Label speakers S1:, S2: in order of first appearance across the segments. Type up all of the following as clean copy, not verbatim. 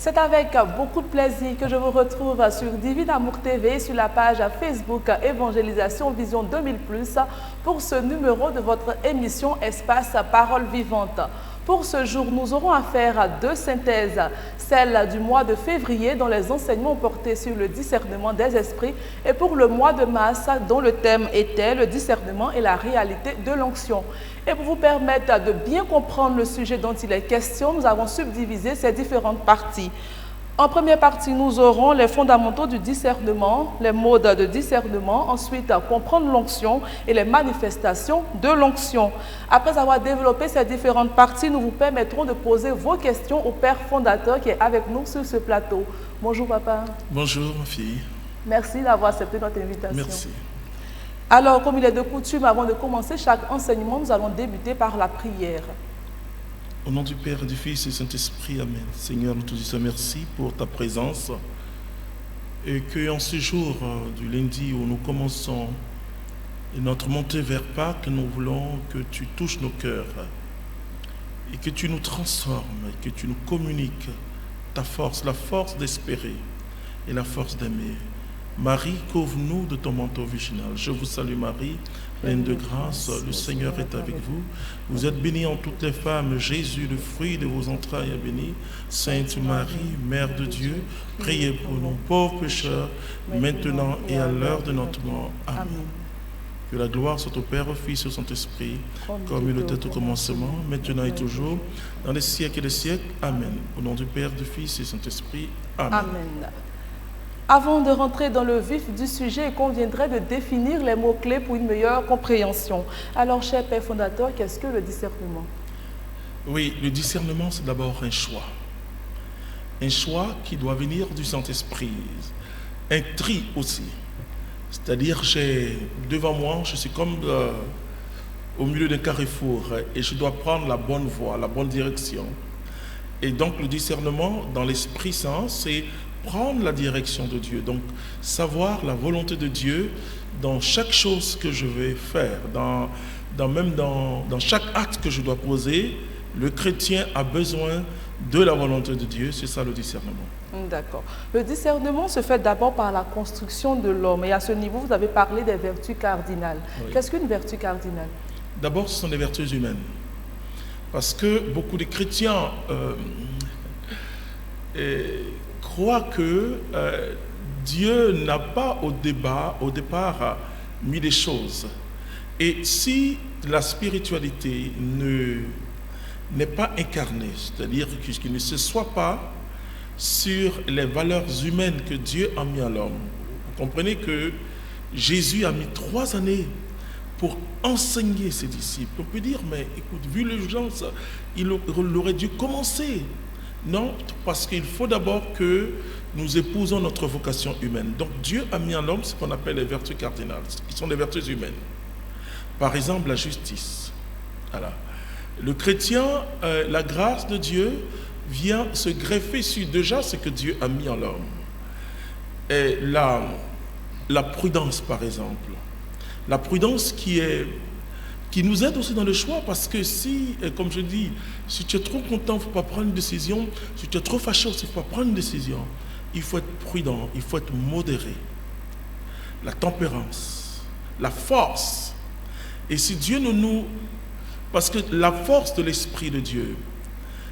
S1: C'est avec beaucoup de plaisir que je vous retrouve sur Divin Amour TV, sur la page Facebook Évangélisation Vision 2000+, pour ce numéro de votre émission Espace Parole Vivante. Pour ce jour, nous aurons affaire à deux synthèses, celle du mois de février dont les enseignements portaient sur le discernement des esprits et pour le mois de mars dont le thème était le discernement et la réalité de l'onction. Et pour vous permettre de bien comprendre le sujet dont il est question, nous avons subdivisé ces différentes parties. En première partie, nous aurons les fondamentaux du discernement, les modes de discernement, ensuite comprendre l'onction et les manifestations de l'onction. Après avoir développé ces différentes parties, nous vous permettrons de poser vos questions au Père fondateur qui est avec nous sur ce plateau. Bonjour papa.
S2: Bonjour ma fille.
S1: Merci d'avoir accepté notre invitation.
S2: Merci.
S1: Alors, comme il est de coutume, avant de commencer chaque enseignement, nous allons débuter par la prière.
S2: Au nom du Père, du Fils et du Saint-Esprit, Amen. Seigneur, nous te disons merci pour ta présence et qu'en ce jour du lundi où nous commençons notre montée vers Pâques, nous voulons que tu touches nos cœurs et que tu nous transformes et que tu nous communiques ta force, la force d'espérer et la force d'aimer. Marie, couvre-nous de ton manteau virginal. Je vous salue Marie, pleine de grâce, le Seigneur est avec vous. Vous êtes bénie en toutes les femmes, Jésus, le fruit de vos entrailles, est béni. Sainte Marie, Mère de Dieu, priez pour nous pauvres pécheurs, maintenant et à l'heure de notre mort. Amen. Que la gloire soit au Père, au Fils et au Saint-Esprit, comme il était au commencement, maintenant et toujours, dans les siècles et les siècles. Amen. Au nom du Père, du Fils et du Saint-Esprit. Amen.
S1: Amen. Avant de rentrer dans le vif du sujet, il conviendrait de définir les mots-clés pour une meilleure compréhension. Alors, cher Père fondateur, qu'est-ce que le discernement?
S2: Oui, le discernement, c'est d'abord un choix. Un choix qui doit venir du Saint-Esprit. Un tri aussi. C'est-à-dire, devant moi, je suis comme au milieu d'un carrefour et je dois prendre la bonne voie, la bonne direction. Et donc, le discernement, dans l'Esprit Saint, c'est prendre la direction de Dieu, donc savoir la volonté de Dieu dans chaque chose que je vais faire, dans chaque acte que je dois poser. Le chrétien a besoin de la volonté de Dieu, c'est ça le discernement.
S1: D'accord. Le discernement se fait d'abord par la construction de l'homme et à ce niveau, vous avez parlé des vertus cardinales. Oui. Qu'est-ce qu'une vertu cardinale? D'abord,
S2: ce sont les vertus humaines. Parce que beaucoup de chrétiens croient que Dieu n'a pas au départ mis des choses. Et si la spiritualité n'est pas incarnée, c'est-à-dire qu'il ne se soit pas sur les valeurs humaines que Dieu a mis à l'homme, vous comprenez que Jésus a mis 3 années pour enseigner ses disciples. On peut dire, mais écoute, vu l'urgence, il aurait dû commencer. Non, parce qu'il faut d'abord que nous épousons notre vocation humaine. Donc Dieu a mis en l'homme ce qu'on appelle les vertus cardinales, qui sont les vertus humaines. Par exemple, la justice. Voilà. Le chrétien, la grâce de Dieu vient se greffer sur déjà ce que Dieu a mis en l'homme. Et la prudence, par exemple. La prudence qui nous aide aussi dans le choix, parce que si, comme je dis, si tu es trop content, il ne faut pas prendre une décision. Si tu es trop fâché, il ne faut pas prendre une décision. Il faut être prudent, il faut être modéré. La tempérance, la force. Et si Dieu nous... Parce que la force de l'Esprit de Dieu,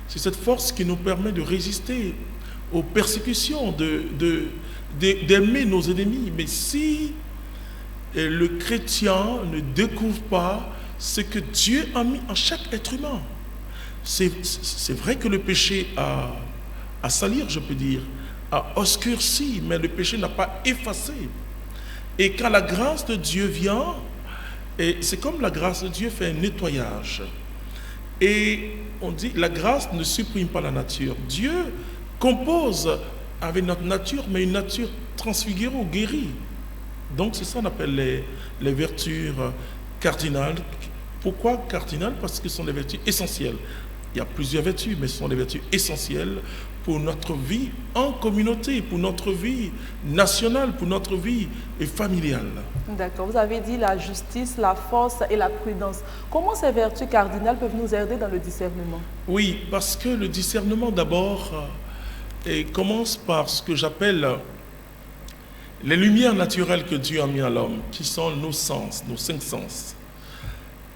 S2: c'est cette force qui nous permet de résister aux persécutions, d'aimer nos ennemis. Mais si le chrétien ne découvre pas ce que Dieu a mis en chaque être humain. C'est vrai que le péché a salir, je peux dire, a obscurci, mais le péché n'a pas effacé. Et quand la grâce de Dieu vient, et c'est comme la grâce de Dieu fait un nettoyage. Et on dit, la grâce ne supprime pas la nature. Dieu compose avec notre nature, mais une nature transfigurée ou guérie. Donc c'est ça qu'on appelle les vertus cardinales. Pourquoi cardinales? Parce que ce sont des vertus essentielles. Il y a plusieurs vertus, mais ce sont des vertus essentielles pour notre vie en communauté, pour notre vie nationale, pour notre vie familiale.
S1: D'accord. Vous avez dit la justice, la force et la prudence. Comment ces vertus cardinales peuvent nous aider dans le discernement?
S2: Oui, parce que le discernement d'abord et commence par ce que j'appelle les lumières naturelles que Dieu a mis à l'homme, qui sont nos sens, nos 5 sens.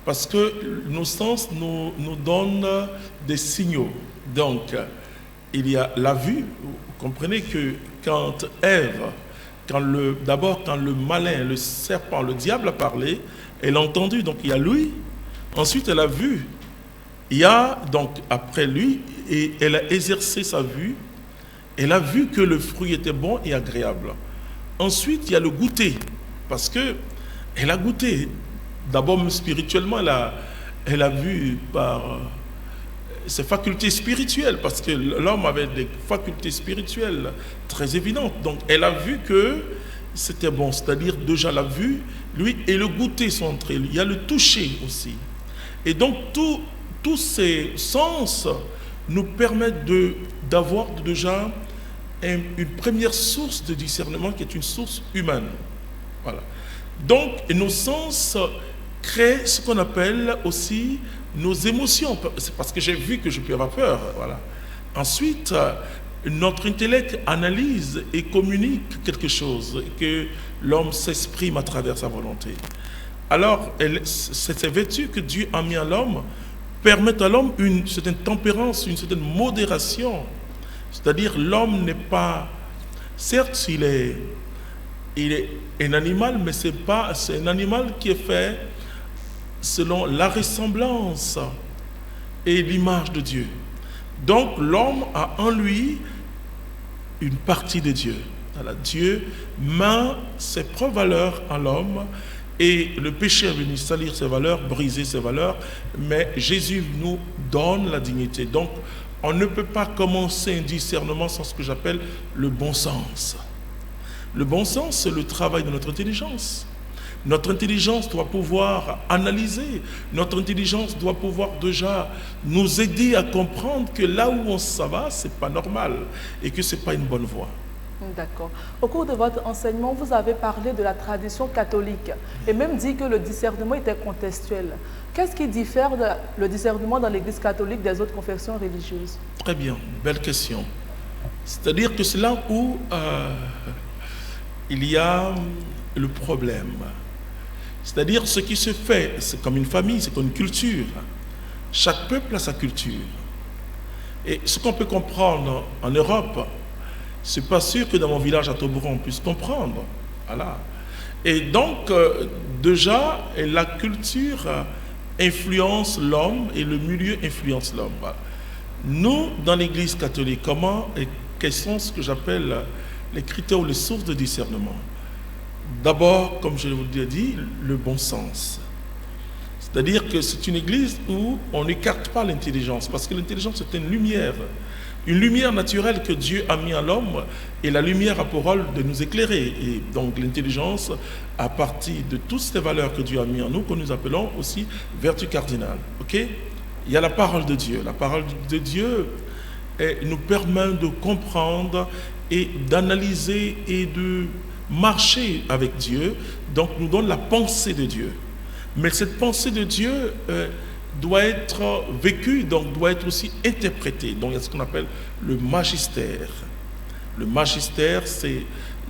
S2: Parce que nos sens nous donnent des signaux. Donc, il y a la vue. Vous comprenez que quand Ève, d'abord quand le malin, le serpent, le diable a parlé, elle a entendu, donc il y a lui. Ensuite, elle a vu. Il y a donc après lui, et elle a exercé sa vue. Elle a vu que le fruit était bon et agréable. Ensuite, il y a le goûter, parce que elle a goûté. D'abord, spirituellement, elle a vu par ses facultés spirituelles, parce que l'homme avait des facultés spirituelles très évidentes. Donc, elle a vu que c'était bon, c'est-à-dire déjà la vue, lui, et le goûter sont entrés. Il y a le toucher aussi. Et donc, tous ces sens nous permettent d'avoir déjà une première source de discernement qui est une source humaine. Voilà. Donc, nos sens créent ce qu'on appelle aussi nos émotions. C'est parce que j'ai vu que je peux avoir peur. Voilà. Ensuite, notre intellect analyse et communique quelque chose, que l'homme s'exprime à travers sa volonté. Alors, ces vertus que Dieu a mis à l'homme permettent à l'homme une certaine tempérance, une certaine modération. C'est-à-dire, l'homme n'est pas... Certes, il est un animal, mais c'est un animal qui est fait selon la ressemblance et l'image de Dieu. Donc, l'homme a en lui une partie de Dieu. Voilà, Dieu met ses propres valeurs en l'homme, et le péché est venu salir ses valeurs, briser ses valeurs, mais Jésus nous donne la dignité. Donc, on ne peut pas commencer un discernement sans ce que j'appelle le bon sens. Le bon sens, c'est le travail de notre intelligence. Notre intelligence doit pouvoir analyser. Notre intelligence doit pouvoir déjà nous aider à comprendre que là où on s'en va, ce n'est pas normal et que ce n'est pas une bonne voie.
S1: D'accord. Au cours de votre enseignement, vous avez parlé de la tradition catholique et même dit que le discernement était contextuel. Qu'est-ce qui diffère le discernement dans l'Église catholique des autres confessions religieuses?
S2: Très bien, belle question. C'est-à-dire que c'est là où il y a le problème. C'est-à-dire ce qui se fait, c'est comme une famille, c'est comme une culture. Chaque peuple a sa culture. Et ce qu'on peut comprendre en Europe, c'est pas sûr que dans mon village à Tobouron on puisse comprendre. Voilà. Et donc, déjà, la culture influence l'homme et le milieu influence l'homme. Voilà. Nous, dans l'Église catholique, comment et quels sont ce que j'appelle les critères ou les sources de discernement? D'abord, comme je vous l'ai dit, le bon sens. C'est-à-dire que c'est une église où on n'écarte pas l'intelligence, parce que l'intelligence c'est une lumière naturelle que Dieu a mis à l'homme, et la lumière a pour rôle de nous éclairer. Et donc l'intelligence, à partir de toutes ces valeurs que Dieu a mis en nous, que nous appelons aussi vertu cardinale. Okay? Il y a la parole de Dieu. La parole de Dieu nous permet de comprendre et d'analyser et de marcher avec Dieu, donc nous donne la pensée de Dieu. Mais cette pensée de Dieu doit être vécue, donc doit être aussi interprétée. Donc il y a ce qu'on appelle le magistère. Le magistère, c'est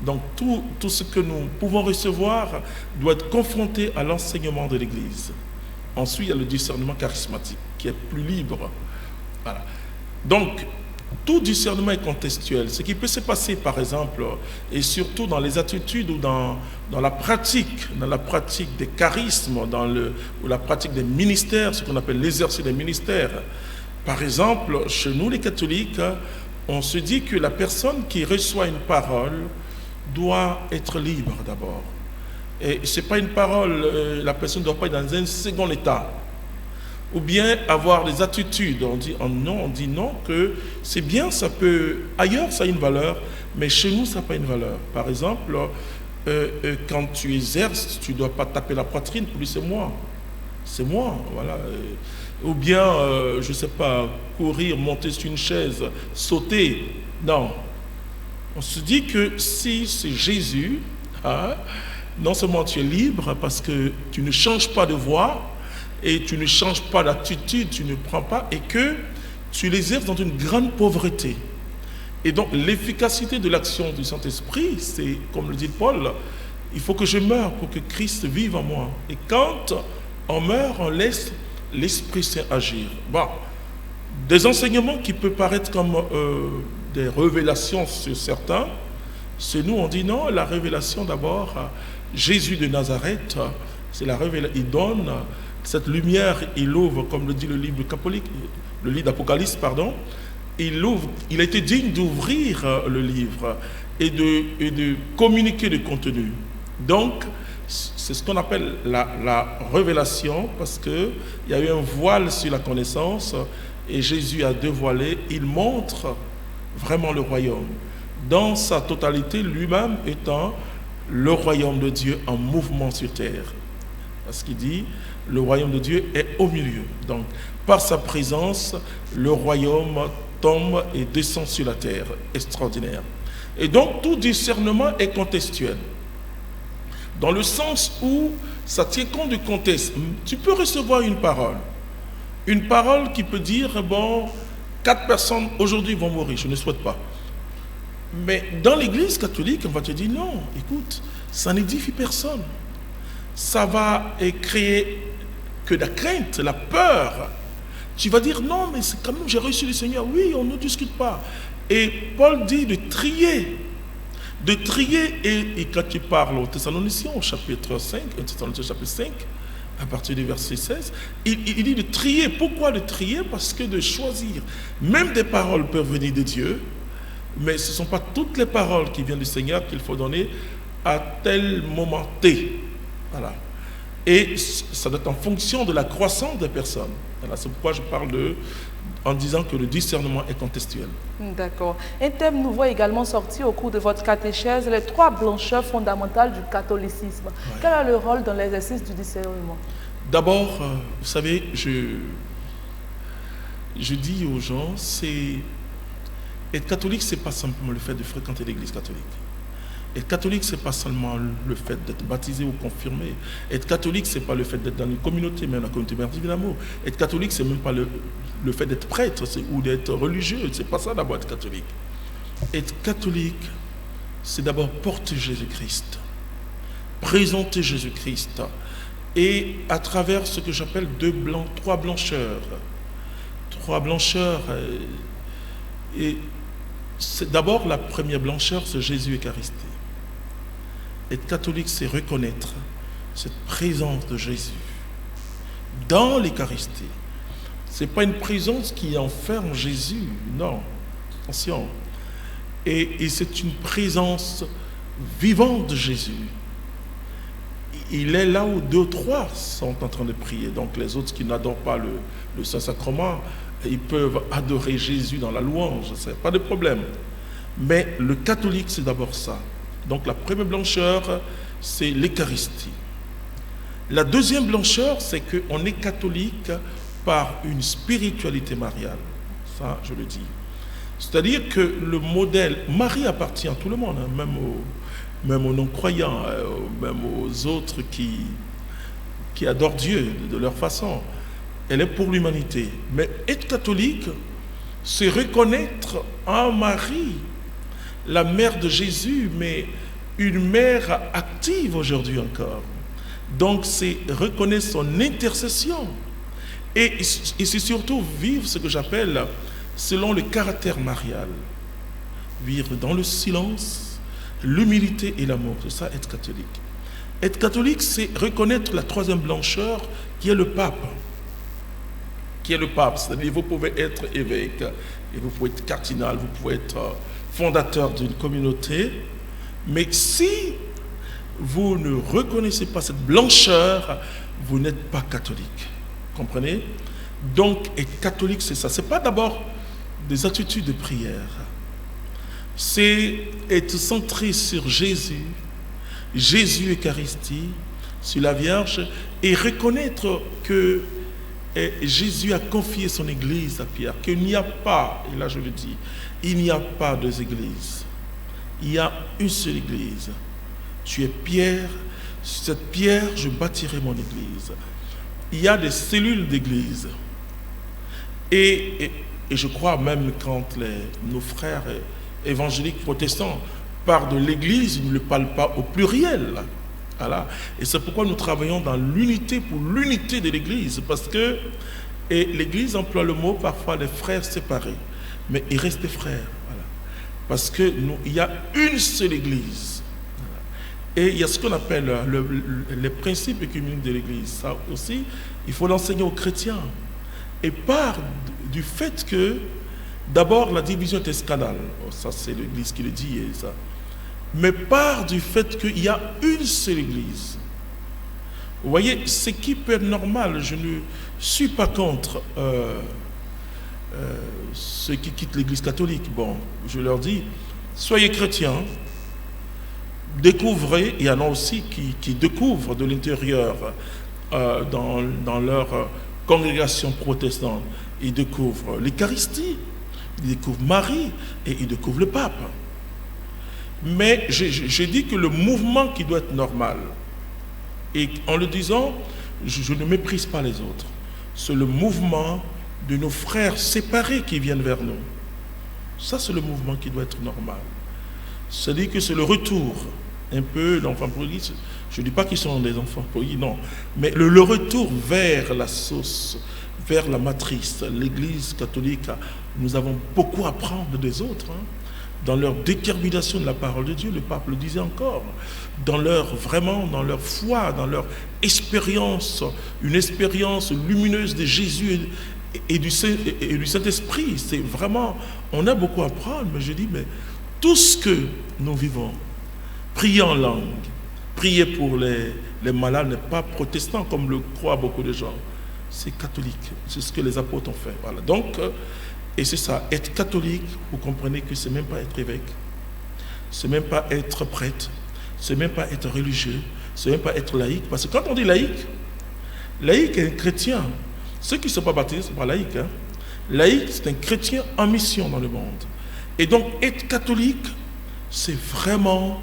S2: donc tout ce que nous pouvons recevoir doit être confronté à l'enseignement de l'Église. Ensuite, il y a le discernement charismatique qui est plus libre. Voilà. Donc, tout discernement est contextuel. Ce qui peut se passer, par exemple, et surtout dans les attitudes ou dans la pratique des charismes, ou la pratique des ministères, ce qu'on appelle l'exercice des ministères. Par exemple, chez nous, les catholiques, on se dit que la personne qui reçoit une parole doit être libre d'abord. Et ce n'est pas une parole, la personne ne doit pas être dans un second état. Ou bien avoir des attitudes, on dit non, que c'est bien, ça peut, ailleurs ça a une valeur, mais chez nous ça n'a pas une valeur. Par exemple, quand tu exerces, tu ne dois pas taper la poitrine pour dire c'est moi, voilà. Ou bien, je ne sais pas, courir, monter sur une chaise, sauter, non. On se dit que si c'est Jésus, non seulement tu es libre parce que tu ne changes pas de voie, et tu ne changes pas d'attitude, tu ne prends pas, et que tu l'exerces dans une grande pauvreté. Et donc, l'efficacité de l'action du Saint-Esprit, c'est, comme le dit Paul, il faut que je meure pour que Christ vive en moi. Et quand on meurt, on laisse l'Esprit Saint agir. Bon, des enseignements qui peuvent paraître comme des révélations sur certains, c'est nous, on dit non, la révélation d'abord, Jésus de Nazareth, c'est la révélation, il donne cette lumière, il ouvre, comme le dit le livre catholique, le livre d'Apocalypse, pardon, il ouvre, il a été digne d'ouvrir le livre et de communiquer le contenu. Donc, c'est ce qu'on appelle la révélation, parce qu'il y a eu un voile sur la connaissance, et Jésus a dévoilé, il montre vraiment le royaume, dans sa totalité, lui-même étant le royaume de Dieu en mouvement sur terre. Parce qu'il dit, le royaume de Dieu est au milieu. Donc, par sa présence, le royaume tombe et descend sur la terre. Extraordinaire. Et donc, tout discernement est contextuel. Dans le sens où ça tient compte du contexte. Tu peux recevoir une parole qui peut dire, bon, 4 personnes aujourd'hui vont mourir, je ne souhaite pas. Mais dans l'église catholique, on va te dire, non, écoute, ça n'édifie personne. Ça va créer que la crainte, la peur. Tu vas dire, non, mais c'est quand même, j'ai reçu le Seigneur. Oui, on ne discute pas. Et Paul dit de trier. Et quand il parle aux Thessaloniciens, au chapitre 5, au Thessaloniciens chapitre 5, à partir du verset 16, il dit de trier. Pourquoi de trier? Parce que de choisir. Même des paroles peuvent venir de Dieu, mais ce ne sont pas toutes les paroles qui viennent du Seigneur qu'il faut donner à tel moment T. Voilà. Et ça doit être en fonction de la croissance des personnes. Voilà, c'est pourquoi je parle en disant que le discernement est contextuel.
S1: D'accord. Un thème nouveau également sorti au cours de votre catéchèse, les 3 blancheurs fondamentales du catholicisme. Ouais. Quel est le rôle dans l'exercice du discernement? D'abord,
S2: vous savez, je dis aux gens, être catholique, ce n'est pas simplement le fait de fréquenter l'église catholique. Être catholique, ce n'est pas seulement le fait d'être baptisé ou confirmé. Être catholique, ce n'est pas le fait d'être dans une communauté, même la communauté merveilleuse d'amour. Être catholique, ce n'est même pas le fait d'être prêtre ou d'être religieux. Ce n'est pas ça d'abord être catholique. Être catholique, c'est d'abord porter Jésus-Christ, présenter Jésus-Christ, et à travers ce que j'appelle 3 blancheurs. 3 blancheurs. Et c'est d'abord la première blancheur, c'est Jésus Eucharistie. Être catholique, c'est reconnaître cette présence de Jésus dans l'Eucharistie. Ce n'est pas une présence qui enferme Jésus, non, attention. Et c'est une présence vivante de Jésus. Il est là où 2 ou 3 sont en train de prier. Donc les autres qui n'adorent pas le Saint-Sacrement, ils peuvent adorer Jésus dans la louange, c'est pas de problème. Mais le catholique, c'est d'abord ça. Donc la première blancheur, c'est l'Eucharistie. La deuxième blancheur, c'est qu'on est catholique par une spiritualité mariale. Ça, je le dis. C'est-à-dire que le modèle, Marie appartient à tout le monde, hein, même aux non-croyants, même aux autres qui adorent Dieu de leur façon. Elle est pour l'humanité. Mais être catholique, c'est reconnaître en Marie, la mère de Jésus, mais une mère active aujourd'hui encore. Donc c'est reconnaître son intercession. Et c'est surtout vivre ce que j'appelle, selon le caractère marial. Vivre dans le silence, l'humilité et l'amour. C'est ça, être catholique. Être catholique, c'est reconnaître la 3e blancheur qui est le pape. C'est-à-dire vous pouvez être évêque, et vous pouvez être cardinal, vous pouvez être fondateur d'une communauté, mais si vous ne reconnaissez pas cette blancheur, vous n'êtes pas catholique. Comprenez? Donc, être catholique, c'est ça. Ce n'est pas d'abord des attitudes de prière. C'est être centré sur Jésus, Jésus Eucharistie, sur la Vierge, et reconnaître que Jésus a confié son Église à Pierre, qu'il n'y a pas, et là je le dis, il n'y a pas 2 églises. Il y a une seule Église. Tu es Pierre, sur cette pierre, je bâtirai mon Église. Il y a des cellules d'Église. Et je crois même quand nos frères évangélique protestant parle de l'Église, il ne parle pas au pluriel. Voilà. Et c'est pourquoi nous travaillons dans l'unité, pour l'unité de l'Église, parce que l'Église emploie le mot parfois les frères séparés, mais ils restent des frères. Voilà. Parce que il y a une seule Église. Voilà. Et il y a ce qu'on appelle les principes œcuméniques de l'Église. Ça aussi, il faut l'enseigner aux chrétiens. Et part du fait que, d'abord, la division est un scandale. Ça, c'est l'Église qui le dit. Et ça. Mais part du fait qu'il y a une seule Église. Vous voyez, ce qui peut être normal, je ne suis pas contre ceux qui quittent l'Église catholique. Bon, je leur dis, soyez chrétiens, découvrez, il y en a aussi qui découvrent de l'intérieur dans leur congrégation protestante, ils découvrent l'Eucharistie, ils découvrent Marie et ils découvrent le pape. Mais je dis que le mouvement qui doit être normal, et en le disant, je ne méprise pas les autres, c'est le mouvement de nos frères séparés qui viennent vers nous. Ça, c'est le mouvement qui doit être normal. C'est-à-dire que c'est le retour un peu d'enfants prodigés. Je ne dis pas qu'ils sont des enfants prodigés, non. Mais le retour vers la source, vers la matrice, l'Église catholique, nous avons beaucoup à apprendre des autres. Dans leur détermination de la parole de Dieu, le pape le disait encore, dans leur foi, dans leur expérience, une expérience lumineuse de Jésus et du Saint-Esprit. C'est vraiment, on a beaucoup à apprendre, mais je dis, mais tout ce que nous vivons, prier en langue, prier pour les malades n'est pas protestant comme le croient beaucoup de gens, c'est catholique, c'est ce que les apôtres ont fait. Voilà. Donc, et c'est ça, être catholique, vous comprenez que c'est même pas être évêque, c'est même pas être prêtre, c'est même pas être religieux, c'est même pas être laïque, parce que quand on dit laïque est un chrétien. Ceux qui ne sont pas baptisés ne sont pas laïcs. Laïque, c'est un chrétien en mission dans le monde. Et donc, être catholique, c'est vraiment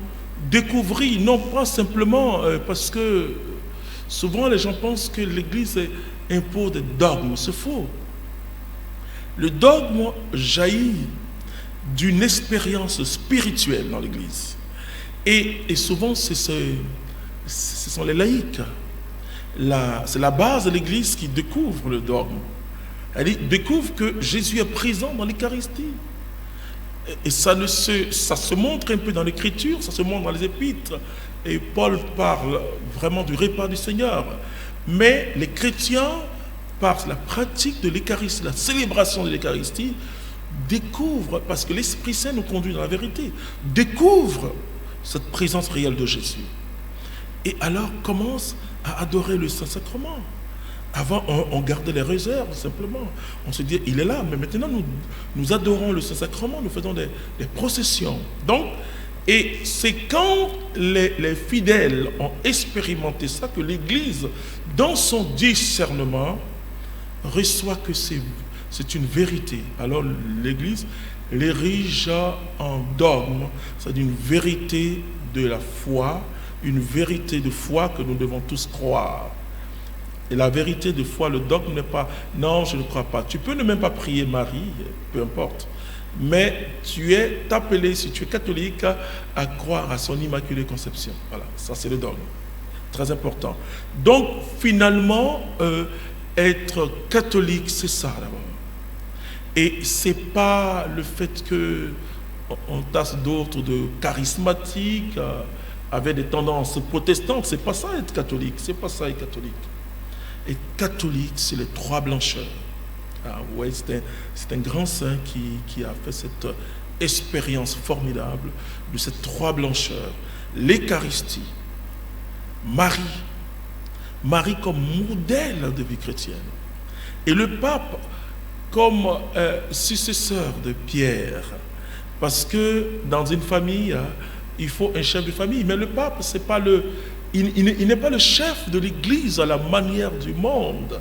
S2: découvrir, non pas simplement parce que souvent les gens pensent que l'Église impose des dogmes, c'est faux. Le dogme jaillit d'une expérience spirituelle dans l'Église. Et souvent, ce sont les laïcs. C'est la base de l'Église qui découvre le dogme. Elle découvre que Jésus est présent dans l'Eucharistie. Et ça se montre un peu dans l'Écriture, ça se montre dans les Épîtres. Et Paul parle vraiment du repas du Seigneur. Mais les chrétiens, par la pratique de l'Eucharistie, la célébration de l'Eucharistie, découvrent, parce que l'Esprit Saint nous conduit dans la vérité, découvrent cette présence réelle de Jésus. Et alors commencent à adorer le Saint-Sacrement. Avant, on gardait les réserves, simplement. On se dit, il est là, mais maintenant, nous adorons le Saint-Sacrement, nous faisons des processions. Donc, et c'est quand les fidèles ont expérimenté ça que l'Église, dans son discernement, reçoit que c'est une vérité. Alors, l'Église l'érige en dogme, c'est une vérité de la foi, une vérité de foi que nous devons tous croire. Et la vérité de foi, le dogme n'est pas « non, je ne crois pas ». Tu peux ne même pas prier Marie, peu importe. Mais tu es appelé, si tu es catholique, à croire à son immaculée conception. Voilà, ça c'est le dogme. Très important. Donc, finalement, être catholique, c'est ça d'abord. Et ce n'est pas le fait qu'on tasse d'autres de charismatiques, avec des tendances protestantes. C'est pas ça être catholique. C'est pas ça être catholique. Et catholique, c'est les trois blancheurs. Ah, ouais, c'est un grand saint qui a fait cette expérience formidable de ces trois blancheurs. L'Eucharistie, Marie comme modèle de vie chrétienne, et le pape comme successeur de Pierre, parce que dans une famille, il faut un chef de famille, mais le pape, c'est pas il n'est pas le chef de l'Église à la manière du monde,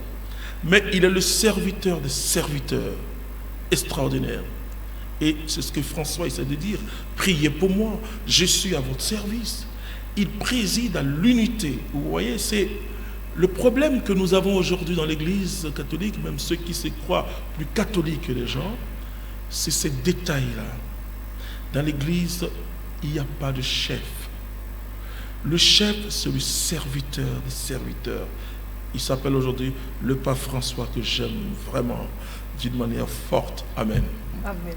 S2: mais il est le serviteur des serviteurs, extraordinaire. Et c'est ce que François essaie de dire, priez pour moi, je suis à votre service. Il préside à l'unité. Vous voyez, c'est le problème que nous avons aujourd'hui dans l'Église catholique, même ceux qui se croient plus catholiques que les gens, c'est ces détails-là. Dans l'Église, il n'y a pas de chef. Le chef, c'est le serviteur des serviteurs. Il s'appelle aujourd'hui le pape François, que j'aime vraiment d'une manière forte. Amen.
S1: Amen.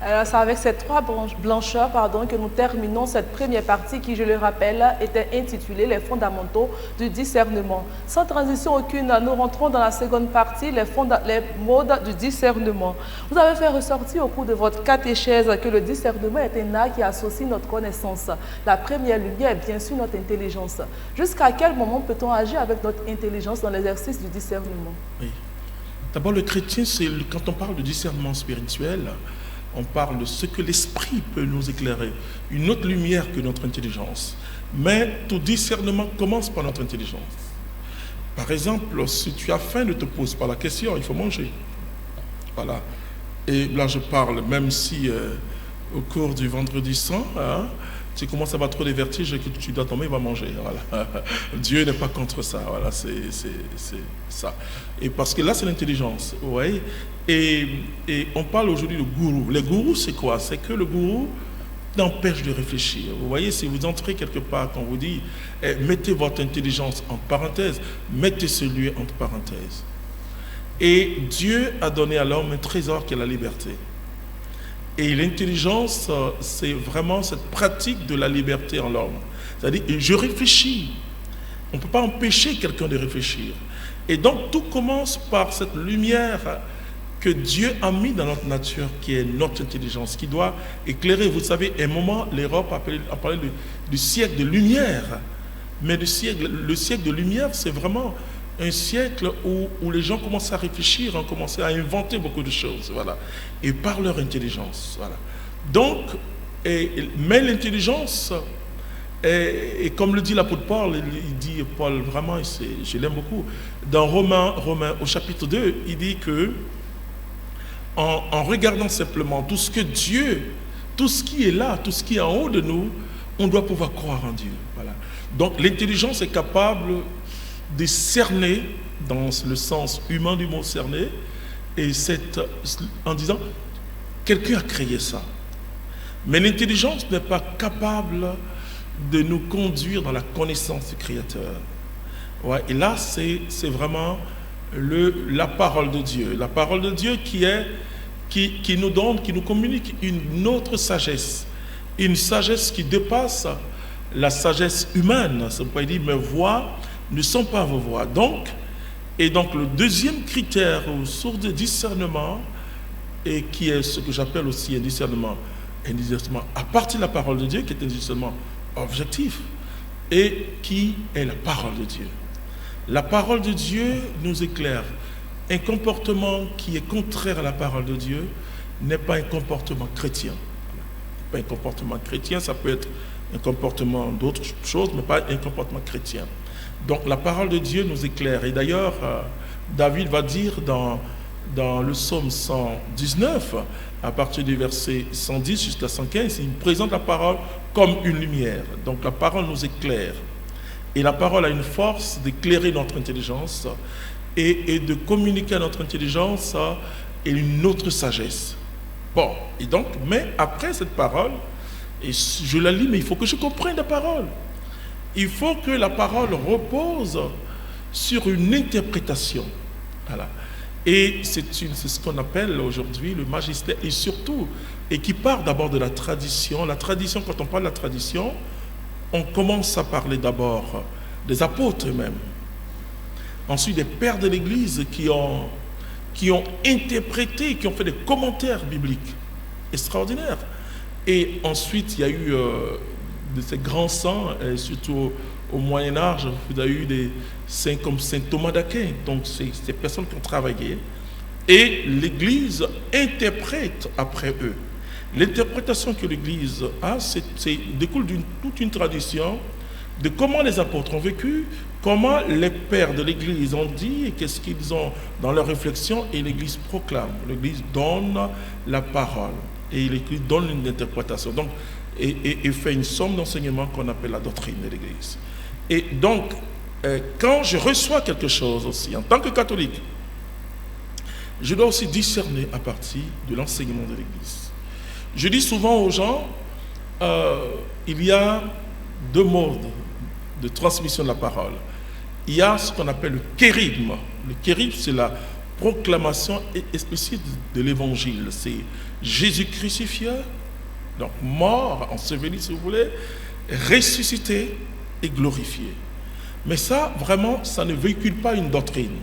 S1: Alors, c'est avec ces trois blancheurs que nous terminons cette première partie qui, je le rappelle, était intitulée « Les fondamentaux du discernement ». Sans transition aucune, nous rentrons dans la seconde partie, les modes du discernement. Vous avez fait ressortir au cours de votre catéchèse que le discernement est un art qui associe notre connaissance. La première lumière est bien sûr notre intelligence. Jusqu'à quel moment peut-on agir avec notre intelligence dans l'exercice du discernement?
S2: Oui. D'abord, le chrétien, quand on parle de discernement spirituel, on parle de ce que l'esprit peut nous éclairer, une autre lumière que notre intelligence. Mais tout discernement commence par notre intelligence. Par exemple, si tu as faim, ne te pose pas la question, il faut manger. Voilà. Et là, je parle, même si au cours du vendredi saint, tu commences à avoir trop de vertiges et que tu dois tomber, il va manger. Voilà. Dieu n'est pas contre ça. Voilà, c'est ça. Et parce que là, c'est l'intelligence. Ouais. Et on parle aujourd'hui de gourou. Les gourous, c'est quoi? C'est que le gourou t'empêche de réfléchir. Vous voyez, si vous entrez quelque part, quand on vous dit mettez votre intelligence en parenthèse, mettez celui entre parenthèses. Et Dieu a donné à l'homme un trésor qui est la liberté. Et l'intelligence, c'est vraiment cette pratique de la liberté en l'homme. C'est-à-dire, je réfléchis. On ne peut pas empêcher quelqu'un de réfléchir. Et donc, tout commence par cette lumière que Dieu a mis dans notre nature, qui est notre intelligence, qui doit éclairer. Vous savez, à un moment, l'Europe a parlé du siècle de lumière. Mais le siècle de lumière, c'est vraiment un siècle où les gens commencent à réfléchir, ont commencé à inventer beaucoup de choses, voilà, et par leur intelligence, voilà. Donc, mais l'intelligence, et comme le dit l'apôtre Paul, il dit, Paul vraiment, je l'aime beaucoup, dans Romains au chapitre 2, il dit que en regardant simplement tout ce que Dieu, tout ce qui est là, tout ce qui est en haut de nous, on doit pouvoir croire en Dieu, voilà. Donc l'intelligence est capable de cerner, dans le sens humain du mot cerner, et en disant, quelqu'un a créé ça. Mais l'intelligence n'est pas capable de nous conduire dans la connaissance du Créateur. Ouais, et là, c'est vraiment la parole de Dieu. La parole de Dieu qui nous donne, qui nous communique une autre sagesse. Une sagesse qui dépasse la sagesse humaine. C'est pourquoi il dit, mes voix ne sont pas vos voix. Donc, le deuxième critère aux sources de discernement, et qui est ce que j'appelle aussi un discernement à partir de la parole de Dieu, qui est un discernement objectif, et qui est la parole de Dieu. La parole de Dieu nous éclaire. Un comportement qui est contraire à la parole de Dieu n'est pas un comportement chrétien. Pas un comportement chrétien, ça peut être un comportement d'autres choses, mais pas un comportement chrétien. Donc la parole de Dieu nous éclaire. Et d'ailleurs, David va dire dans le psaume 119, à partir du verset 110 jusqu'à 115, il présente la parole comme une lumière. Donc la parole nous éclaire. Et la parole a une force d'éclairer notre intelligence et de communiquer à notre intelligence et une autre sagesse. Bon, et donc, mais après cette parole, et je la lis, mais il faut que je comprenne la parole. Il faut que la parole repose sur une interprétation. Voilà. Et c'est ce qu'on appelle aujourd'hui le magistère, et surtout, et qui part d'abord de la tradition. La tradition, quand on parle de la tradition, on commence à parler d'abord des apôtres eux-mêmes. Ensuite, des pères de l'Église qui ont interprété, qui ont fait des commentaires bibliques extraordinaires. Et ensuite, il y a eu de ces grands saints, surtout au Moyen-Âge, vous avez eu des saints comme saint Thomas d'Aquin, donc ces personnes qui ont travaillé, et l'Église interprète après eux. L'interprétation que l'Église a, découle toute une tradition de comment les apôtres ont vécu, comment les pères de l'Église ont dit, et qu'est-ce qu'ils ont dans leur réflexion, et l'Église proclame, l'Église donne la parole, et l'Église donne une interprétation. Donc, et fait une somme d'enseignements qu'on appelle la doctrine de l'Église. Et donc, quand je reçois quelque chose aussi, en tant que catholique, je dois aussi discerner à partir de l'enseignement de l'Église. Je dis souvent aux gens, il y a deux modes de transmission de la parole. Il y a ce qu'on appelle le kérigme. Le kérigme, c'est la proclamation explicite de l'évangile. C'est Jésus crucifié, donc mort, enseveli si vous voulez, ressuscité et glorifié. Mais ça, vraiment, ça ne véhicule pas une doctrine.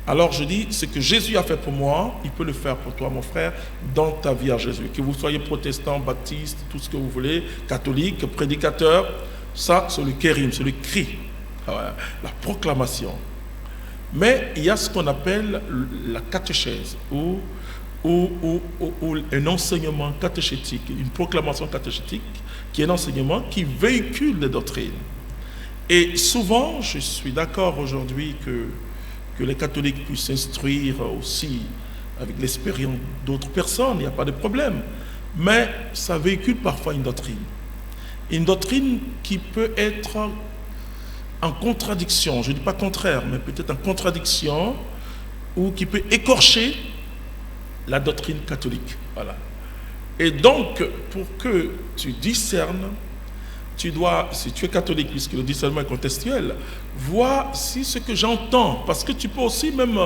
S2: Alors je dis, ce que Jésus a fait pour moi, il peut le faire pour toi, mon frère, dans ta vie à Jésus. Que vous soyez protestant, baptiste, tout ce que vous voulez, catholique, prédicateur, ça, c'est le kérim, c'est le cri, la proclamation. Mais il y a ce qu'on appelle la catéchèse, ou un enseignement catéchétique, une proclamation catéchétique, qui est un enseignement qui véhicule des doctrines. Et souvent, je suis d'accord aujourd'hui que les catholiques puissent s'instruire aussi avec l'expérience d'autres personnes, il n'y a pas de problème. Mais ça véhicule parfois une doctrine. Une doctrine qui peut être en contradiction, je ne dis pas contraire, mais peut-être en contradiction, ou qui peut écorcher la doctrine catholique. Voilà. Et donc, pour que tu discernes, tu dois, si tu es catholique, puisque le discernement est contextuel, vois si ce que j'entends, parce que tu peux aussi même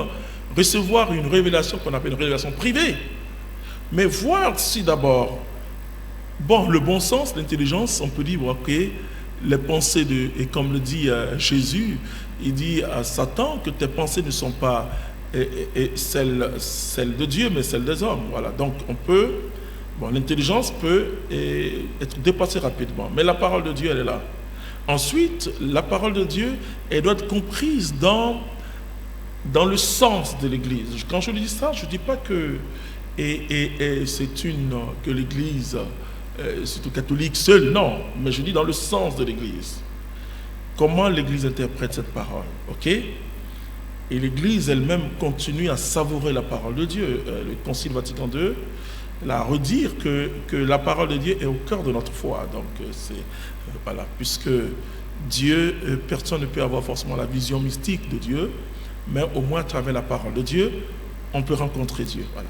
S2: recevoir une révélation qu'on appelle une révélation privée, mais voir si d'abord, bon, le bon sens, l'intelligence, on peut dire, ok, les pensées et comme le dit Jésus, il dit à Satan que tes pensées ne sont pas celles de Dieu, mais celles des hommes. Voilà, donc on peut... Bon, l'intelligence peut être dépassée rapidement, mais la parole de Dieu, elle est là. Ensuite, la parole de Dieu, elle doit être comprise dans le sens de l'Église. Quand je dis ça, je ne dis pas que que l'Église, surtout catholique, seule, non, mais je dis dans le sens de l'Église. Comment l'Église interprète cette parole, ok? Et l'Église elle-même continue à savourer la parole de Dieu. Le Concile Vatican II à redire que la parole de Dieu est au cœur de notre foi. Donc, voilà, puisque Dieu, personne ne peut avoir forcément la vision mystique de Dieu, mais au moins à travers la parole de Dieu, on peut rencontrer Dieu. Voilà.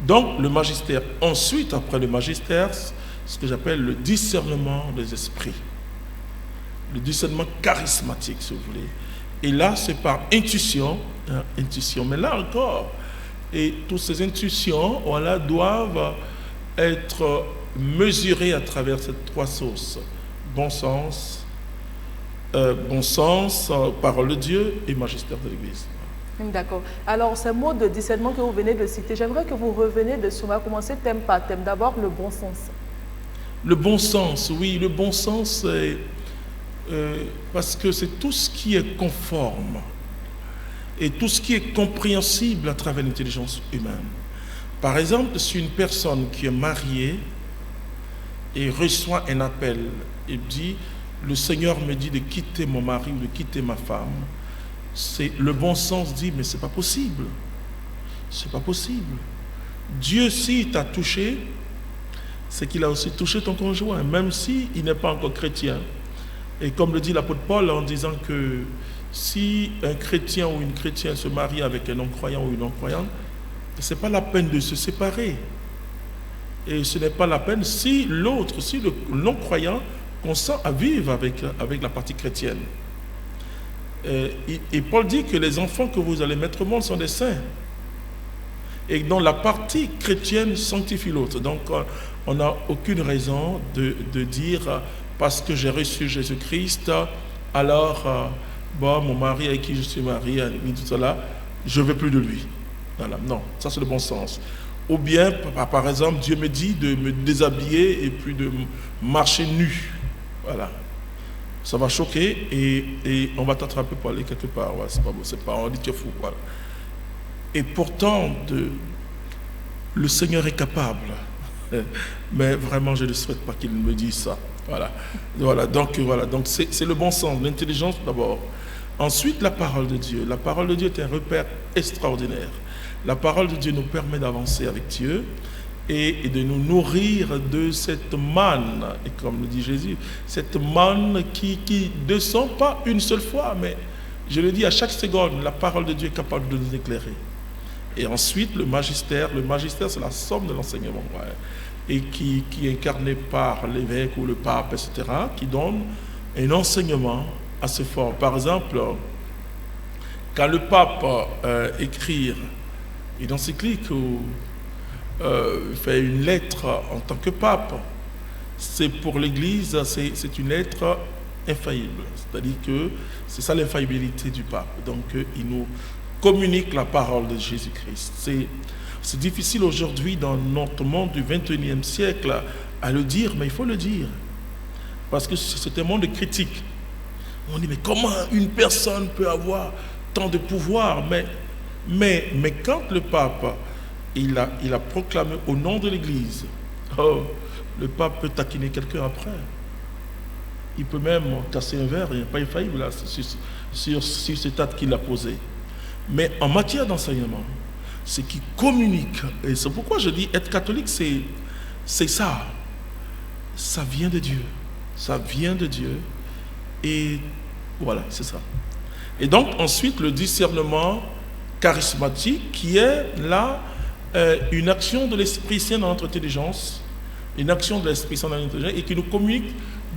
S2: Donc, le magistère. Ensuite, après le magistère, ce que j'appelle le discernement des esprits. Le discernement charismatique, si vous voulez. Et là, c'est par intuition. Intuition. Mais là encore, et toutes ces intuitions, voilà, doivent être mesurées à travers ces trois sources. Bon sens, parole de Dieu et magistère de l'Église.
S1: D'accord. Alors, ces mots de discernement que vous venez de citer, j'aimerais que vous reveniez dessus. On va commencer thème par thème. D'abord, le bon sens. Le bon sens, oui. Le bon sens, parce que c'est tout ce qui est conforme et tout ce qui est compréhensible à travers l'intelligence humaine. Par exemple, si une personne qui est mariée et reçoit un appel et dit « Le Seigneur me dit de quitter mon mari ou de quitter ma femme », c'est le bon sens dit « Mais c'est pas possible. C'est pas possible. Dieu, s'il t'a touché, c'est qu'il a aussi touché ton conjoint, même s'il n'est pas encore chrétien. » Et comme le dit l'apôtre Paul en disant que si un chrétien ou une chrétienne se marie avec un non-croyant ou une non-croyante, ce n'est pas la peine de se séparer. Et ce n'est pas la peine si l'autre, si le non-croyant consent à vivre avec la partie chrétienne. Et Paul dit que les enfants que vous allez mettre au monde sont des saints. Et dont la partie chrétienne sanctifie l'autre. Donc on n'a aucune raison de dire parce que j'ai reçu Jésus-Christ, alors mon mari avec qui je suis marié, tout cela, je ne veux plus de lui. Voilà. Non, ça c'est le bon sens. Ou bien, par exemple, Dieu me dit de me déshabiller et puis de marcher nu. Voilà. Ça va choquer et on va t'attraper pour aller quelque part. Ouais, c'est pas bon, c'est pas, on dit tu es fou. Voilà. Et pourtant, le Seigneur est capable. Mais vraiment, je ne souhaite pas qu'il me dise ça. Voilà. Donc c'est le bon sens, l'intelligence d'abord. Ensuite, la parole de Dieu. La parole de Dieu est un repère extraordinaire. La parole de Dieu nous permet d'avancer avec Dieu et de nous nourrir de cette manne. Et comme le dit Jésus, cette manne qui ne descend pas une seule fois, mais je le dis à chaque seconde, la parole de Dieu est capable de nous éclairer.
S2: Et ensuite, le magistère, c'est la somme de l'enseignement, ouais, et qui est incarné par l'évêque ou le pape, etc., qui donne un enseignement assez fort. Par exemple, quand le pape écrit une encyclique ou fait une lettre en tant que pape, c'est pour l'Église, c'est une lettre infaillible. C'est-à-dire que c'est ça l'infaillibilité du pape. Donc, il nous communique la parole de Jésus-Christ. C'est difficile aujourd'hui dans notre monde du 21e siècle à le dire, mais il faut le dire. Parce que c'est un monde critique. On dit, mais comment une personne peut avoir tant de pouvoir? Mais quand le pape, il a proclamé au nom de l'Église, le pape peut taquiner quelqu'un après. Il peut même casser un verre, il n'est pas infaillible là, sur cet acte qu'il a posé. Mais en matière d'enseignement, c'est qu'il communique. Et c'est pourquoi je dis, être catholique, c'est ça. Ça vient de Dieu. Ça vient de Dieu. Et voilà, c'est ça. Et donc, ensuite, le discernement charismatique, qui est là une action de l'Esprit Saint dans notre intelligence, une action de l'Esprit Saint dans notre intelligence, et qui nous communique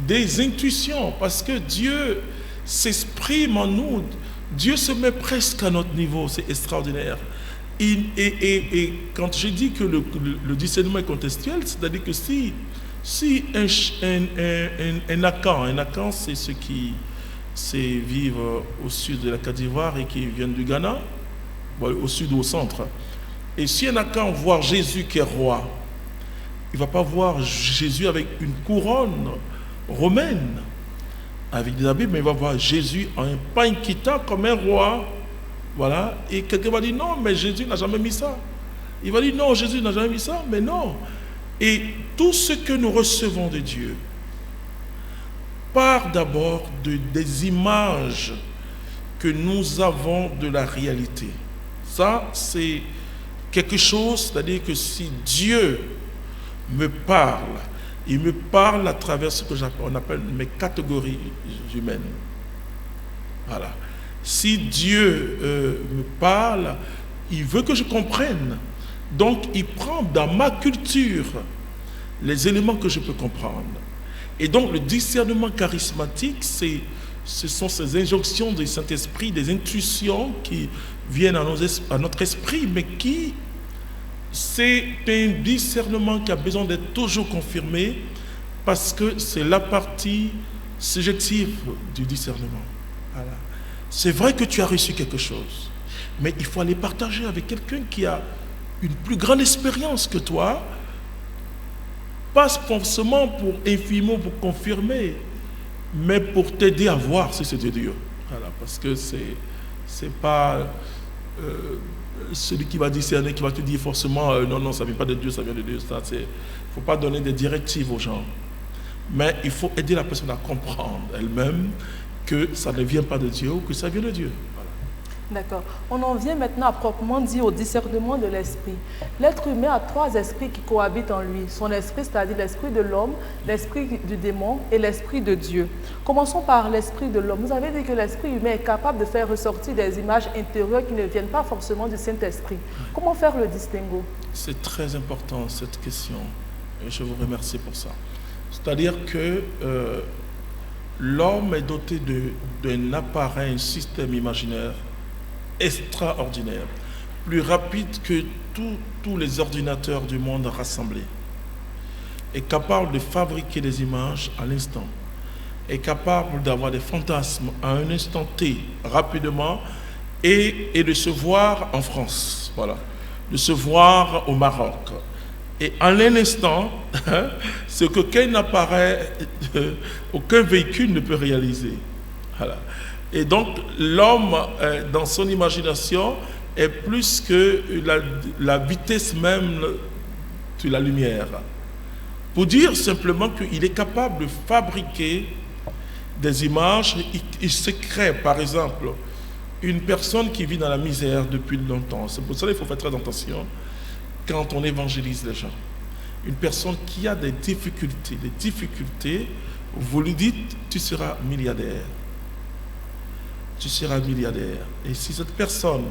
S2: des intuitions, parce que Dieu s'exprime en nous. Dieu se met presque à notre niveau, c'est extraordinaire. Et quand je dis que le discernement est contextuel, c'est-à-dire que si un Akan, c'est ceux qui vivent au sud de la Côte d'Ivoire et qui viennent du Ghana, au sud ou au centre, et si un Akan voit Jésus qui est roi, il ne va pas voir Jésus avec une couronne romaine, avec des habits, mais il va voir Jésus en un pankita comme un roi. Voilà. Et quelqu'un va dire non, mais Jésus n'a jamais mis ça. Il va dire non, Jésus n'a jamais mis ça, mais non. Et tout ce que nous recevons de Dieu part d'abord des images que nous avons de la réalité. Ça, c'est quelque chose, c'est-à-dire que si Dieu me parle, il me parle à travers ce que on appelle mes catégories humaines. Voilà. Si Dieu me parle, il veut que je comprenne. Donc, il prend dans ma culture les éléments que je peux comprendre. Et donc, le discernement charismatique, ce sont ces injonctions du Saint-Esprit, des intuitions qui viennent à notre esprit, mais c'est un discernement qui a besoin d'être toujours confirmé parce que c'est la partie subjective du discernement. Voilà. C'est vrai que tu as reçu quelque chose, mais il faut aller partager avec quelqu'un qui a une plus grande expérience que toi, pas forcément pour infirmer, pour confirmer, mais pour t'aider à voir si c'est de Dieu. Voilà, parce que c'est pas celui qui va discerner, qui va te dire forcément non, ça ne vient pas de Dieu, ça vient de Dieu. Il ne faut pas donner des directives aux gens. Mais il faut aider la personne à comprendre elle-même que ça ne vient pas de Dieu ou que ça vient de Dieu. Voilà.
S1: D'accord. On en vient maintenant à proprement dit au discernement de l'esprit. L'être humain a trois esprits qui cohabitent en lui. Son esprit, c'est-à-dire l'esprit de l'homme, l'esprit du démon et l'esprit de Dieu. Commençons par l'esprit de l'homme. Vous avez dit que l'esprit humain est capable de faire ressortir des images intérieures qui ne viennent pas forcément du Saint-Esprit. Comment faire le distinguo? C'est très important cette question et je vous remercie pour ça.
S2: C'est-à-dire que l'homme est doté d'un appareil, un système imaginaire extraordinaire, plus rapide que tous les ordinateurs du monde rassemblés, est capable de fabriquer des images à l'instant, est capable d'avoir des fantasmes à un instant T, rapidement, et de se voir en France, voilà, de se voir au Maroc. Et en un instant, ce qu'aucun appareil, aucun véhicule ne peut réaliser. Voilà. Et donc, l'homme, dans son imagination, est plus que la vitesse même de la lumière. Pour dire simplement qu'il est capable de fabriquer des images, il se crée, par exemple, une personne qui vit dans la misère depuis longtemps. C'est pour ça qu'il faut faire très attention quand on évangélise les gens. Une personne qui a des difficultés, vous lui dites, tu seras milliardaire. Tu seras milliardaire. Et si cette personne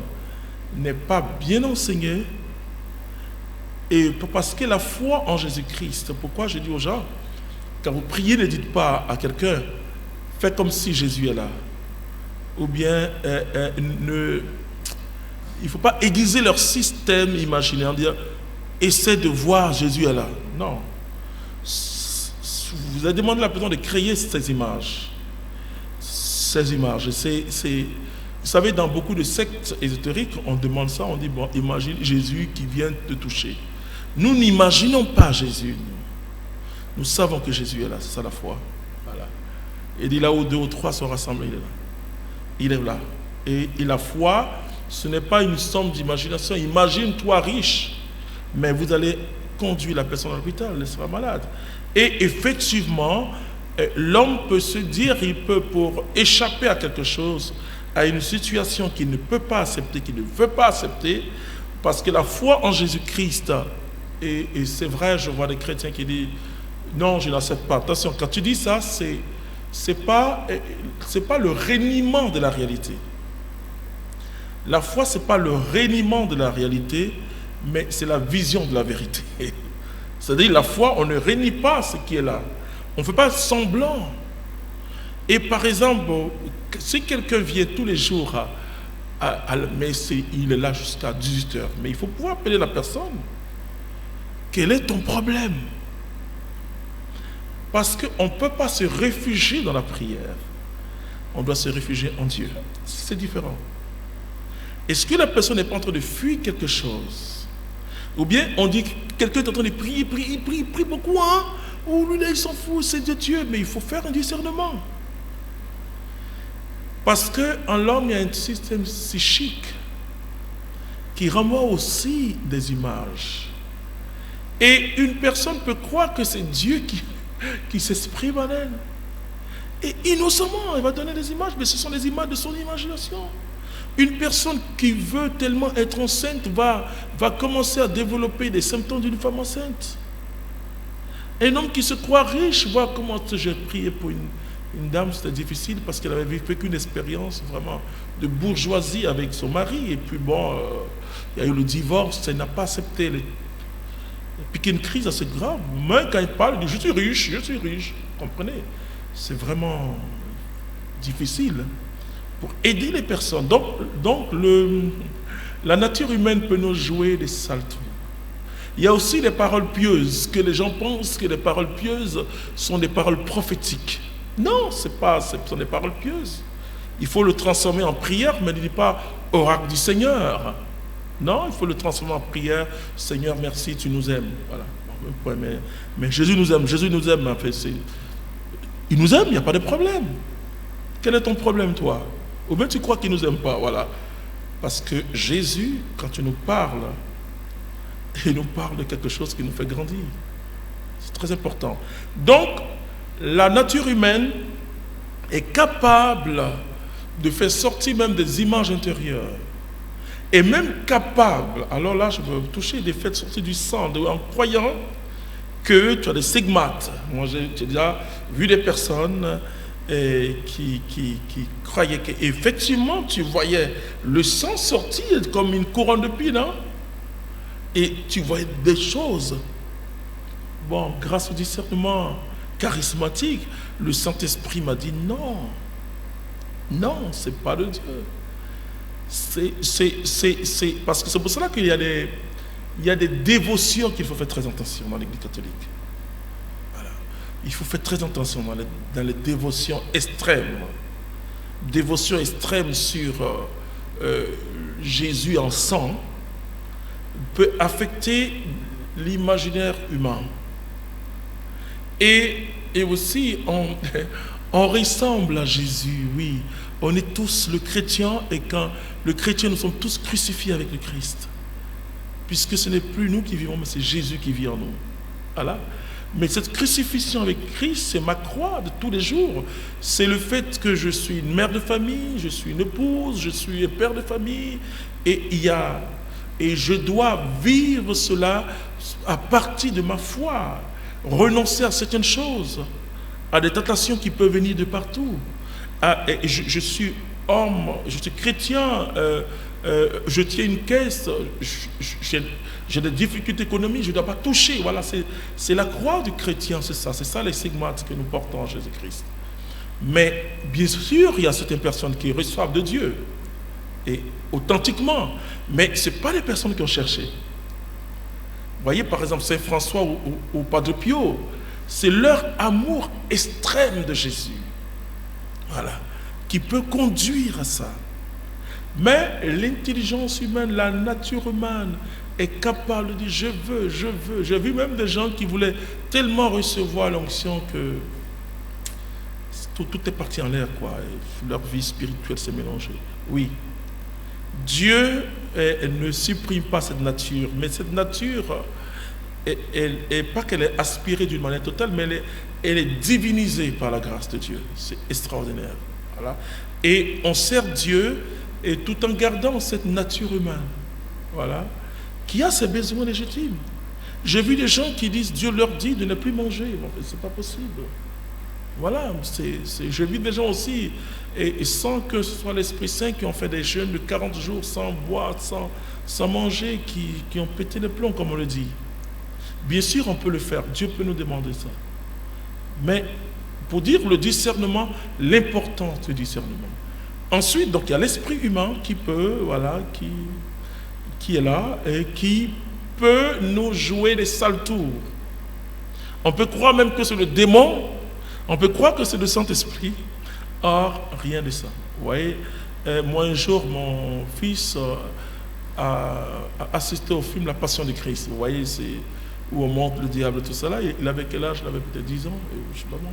S2: n'est pas bien enseigné. Et parce que la foi en Jésus-Christ, pourquoi je dis aux gens, quand vous priez, ne dites pas à quelqu'un, fais comme si Jésus est là. Ou bien, il ne faut pas aiguiser leur système imaginaire, en disant, essaie de voir Jésus est là. Non. Vous avez demandé à la personne de créer ces images. Ces images. Vous savez, dans beaucoup de sectes ésotériques, on demande ça, on dit, bon, imagine Jésus qui vient te toucher. Nous n'imaginons pas Jésus. Nous savons que Jésus est là, c'est ça la foi. Voilà. Il dit là où 2 ou 3 sont rassemblés, il est là. Il est là. Et la foi, ce n'est pas une somme d'imagination. Imagine-toi riche, mais vous allez conduire la personne à l'hôpital, elle sera malade. Et effectivement, l'homme peut se dire, il peut, pour échapper à quelque chose, à une situation qu'il ne peut pas accepter, qu'il ne veut pas accepter, parce que la foi en Jésus-Christ, et c'est vrai, je vois des chrétiens qui disent, non, je n'accepte pas. Attention, quand tu dis ça, c'est pas le reniement de la réalité. La foi, ce n'est pas le reniement de la réalité, mais c'est la vision de la vérité. C'est-à-dire, la foi, on ne renie pas ce qui est là. On ne fait pas semblant. Et par exemple, si quelqu'un vient tous les jours, mais il est là jusqu'à 18h, mais il faut pouvoir appeler la personne. Quel est ton problème? Parce qu'on ne peut pas se réfugier dans la prière. On doit se réfugier en Dieu. C'est différent. Est-ce que la personne n'est pas en train de fuir quelque chose? Ou bien on dit que quelqu'un est en train de prier, il prie beaucoup, hein? Ou lui là il s'en fout, c'est de Dieu. Mais il faut faire un discernement. Parce qu'en l'homme, il y a un système psychique qui renvoie aussi des images. Et une personne peut croire que c'est Dieu qui s'exprime en elle. Et innocemment, elle va donner des images, mais ce sont des images de son imagination. Une personne qui veut tellement être enceinte va commencer à développer des symptômes d'une femme enceinte. Un homme qui se croit riche voit comment j'ai prié pour une dame, c'était difficile parce qu'elle avait vécu une expérience vraiment de bourgeoisie avec son mari. Et puis bon, il y a eu le divorce, elle n'a pas accepté. Elle a piqué une crise assez grave. Même quand il parle, il dit je suis riche. Vous comprenez? C'est vraiment difficile pour aider les personnes. Donc la nature humaine peut nous jouer des sales trucs. Il y a aussi les paroles pieuses, que les gens pensent que les paroles pieuses sont des paroles prophétiques. Non, ce sont des paroles pieuses. Il faut le transformer en prière, mais il ne dit pas oracle du Seigneur. Non, il faut le transformer en prière. Seigneur, merci, tu nous aimes. Voilà. Mais Jésus nous aime. Jésus nous aime. En fait, il nous aime, il n'y a pas de problème. Quel est ton problème, toi? Ou bien tu crois qu'il ne nous aime pas? Voilà. Parce que Jésus, quand tu nous parles, il nous parle de quelque chose qui nous fait grandir. C'est très important. Donc, la nature humaine est capable de faire sortir même des images intérieures. Et même capable, alors là je veux toucher des faits sortir du sang, en croyant que tu as des stigmates. Moi j'ai déjà vu des personnes qui croyaient qu'effectivement tu voyais le sang sortir comme une couronne de pine, hein? Et tu voyais des choses. Bon, grâce au discernement charismatique, le Saint-Esprit m'a dit non. Non, c'est pas de Dieu. Parce que c'est pour cela qu'il y a des dévotions qu'il faut faire très attention dans l'Église catholique. Voilà. Il faut faire très attention dans les dévotions extrêmes. Dévotion extrême sur Jésus en sang peut affecter l'imaginaire humain. Et aussi, on ressemble à Jésus, oui. On est tous le chrétien, et quand le chrétien, nous sommes tous crucifiés avec le Christ. Puisque ce n'est plus nous qui vivons, mais c'est Jésus qui vit en nous. Voilà. Mais cette crucifixion avec Christ, c'est ma croix de tous les jours. C'est le fait que je suis une mère de famille, je suis une épouse, je suis un père de famille, et je dois vivre cela à partir de ma foi. Renoncer à certaines choses, à des tentations qui peuvent venir de partout. Je suis homme, je suis chrétien je tiens une caisse, j'ai des difficultés économiques, je ne dois pas toucher. Voilà, c'est la croix du chrétien, c'est ça les stigmates que nous portons en Jésus-Christ. Mais bien sûr, il y a certaines personnes qui reçoivent de Dieu, et authentiquement, mais ce n'est pas les personnes qui ont cherché. Vous voyez, par exemple, Saint François ou Padre Pio, c'est leur amour extrême de Jésus, voilà, qui peut conduire à ça. Mais l'intelligence humaine, la nature humaine est capable de dire je veux. J'ai vu même des gens qui voulaient tellement recevoir l'onction que tout est parti en l'air, quoi. Et leur vie spirituelle s'est mélangée. Oui, Dieu ne supprime pas cette nature, mais cette nature, pas qu'elle est aspirée d'une manière totale, mais elle est divinisée par la grâce de Dieu. C'est extraordinaire. Voilà. Et on sert Dieu et tout en gardant cette nature humaine, voilà, qui a ses besoins légitimes. J'ai vu des gens qui disent, Dieu leur dit de ne plus manger. Bon, c'est pas possible. Voilà, j'ai vu des gens aussi, et sans que ce soit l'Esprit Saint, qui ont fait des jeûnes de 40 jours sans boire, sans manger, qui ont pété les plombs, comme on le dit. Bien sûr, on peut le faire. Dieu peut nous demander ça. Mais pour dire le discernement, l'importance du discernement. Ensuite, donc, il y a l'esprit humain qui peut, voilà, qui est là et qui peut nous jouer des sales tours. On peut croire même que c'est le démon, on peut croire que c'est le Saint-Esprit. Or, rien de ça. Vous voyez, moi un jour, mon fils a assisté au film La Passion de Christ. Vous voyez, c'est où on montre le diable et tout ça là. Il avait quel âge? Il avait peut-être 10 ans, je sais pas moi.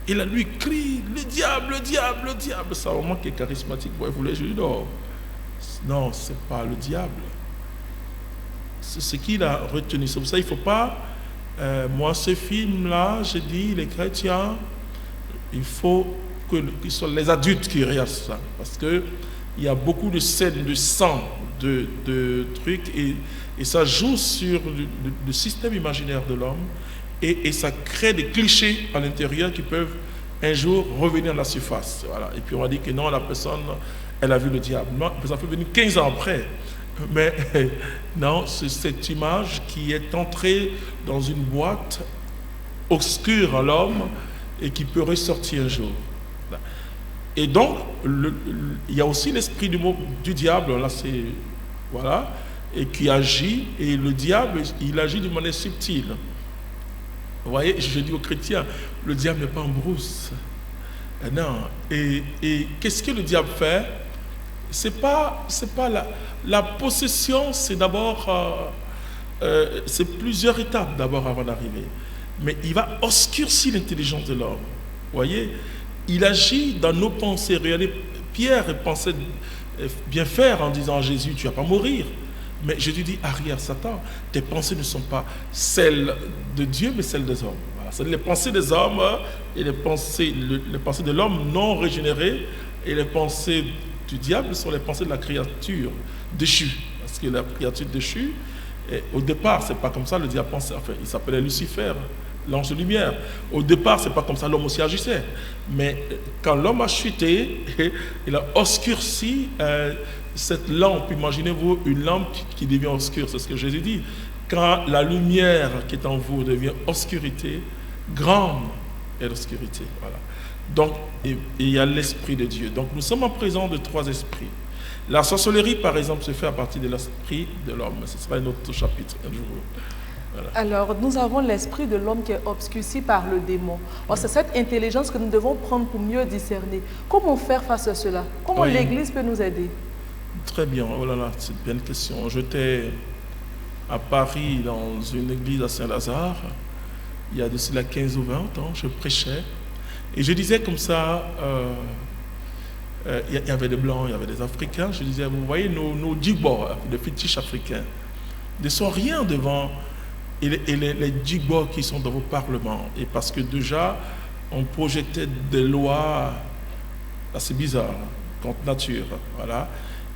S2: Et là, lui crie, le diable, le diable, le diable. Ça, au moins, qui est charismatique. Vous voulez, je lui dis, non, c'est pas le diable. C'est ce qu'il a retenu. C'est pour ça qu'il ne faut pas... moi, ce film-là, j'ai dit, les chrétiens, il faut que ce soit les adultes qui regardent ça. Parce qu'il y a beaucoup de scènes de sang, de trucs, et ça joue sur le système imaginaire de l'homme, et ça crée des clichés à l'intérieur qui peuvent un jour revenir à la surface. Voilà. Et puis on va dire que non, la personne, elle a vu le diable. Non, la personne peut venir 15 ans après. Mais non, c'est cette image qui est entrée dans une boîte obscure à l'homme et qui peut ressortir un jour. Et donc, il y a aussi l'esprit du diable, là c'est, voilà, et qui agit, et le diable, il agit d'une manière subtile. Vous voyez, je dis aux chrétiens, le diable n'est pas en brousse. Non. Et qu'est-ce que le diable fait? C'est pas la possession, c'est d'abord, c'est plusieurs étapes d'abord avant d'arriver. Mais il va obscurcir l'intelligence de l'homme. Vous voyez, il agit dans nos pensées. Regardez, Pierre pensait bien faire en disant à Jésus, tu ne vas pas mourir. Mais Jésus dit, arrière Satan, tes pensées ne sont pas celles de Dieu, mais celles des hommes. Voilà. C'est les pensées des hommes et les pensées de l'homme non régénéré, et les pensées du diable sont les pensées de la créature déchue. Parce que la créature déchue, au départ, c'est pas comme ça, le diable pensait, enfin, il s'appelait Lucifer, l'ange de lumière. Au départ, c'est pas comme ça, l'homme aussi agissait. Mais quand l'homme a chuté, il a obscurci cette lampe. Imaginez-vous une lampe qui devient obscure, c'est ce que Jésus dit. Quand la lumière qui est en vous devient obscurité, grande est l'obscurité. Voilà. Donc, il y a l'esprit de Dieu. Donc, nous sommes en présence de 3 esprits. La sorcellerie, par exemple, se fait à partir de l'esprit de l'homme. Ce sera un autre chapitre un jour. Voilà.
S1: Alors, nous avons l'esprit de l'homme qui est obscurci par le démon. C'est cette intelligence que nous devons prendre pour mieux discerner. Comment faire face à cela? Comment l'Église peut nous aider?
S2: Très bien. Oh là là, c'est une bonne question. J'étais à Paris, dans une église à Saint-Lazare, il y a de cela 15 ou 20 ans, je prêchais. Et je disais comme ça, il y avait des Blancs, il y avait des Africains. Je disais, vous voyez, nos djibos, les fétiches africains, ne sont rien devant les djibos qui sont dans vos parlements. Et parce que déjà, on projetait des lois assez bizarres, contre nature. Voilà.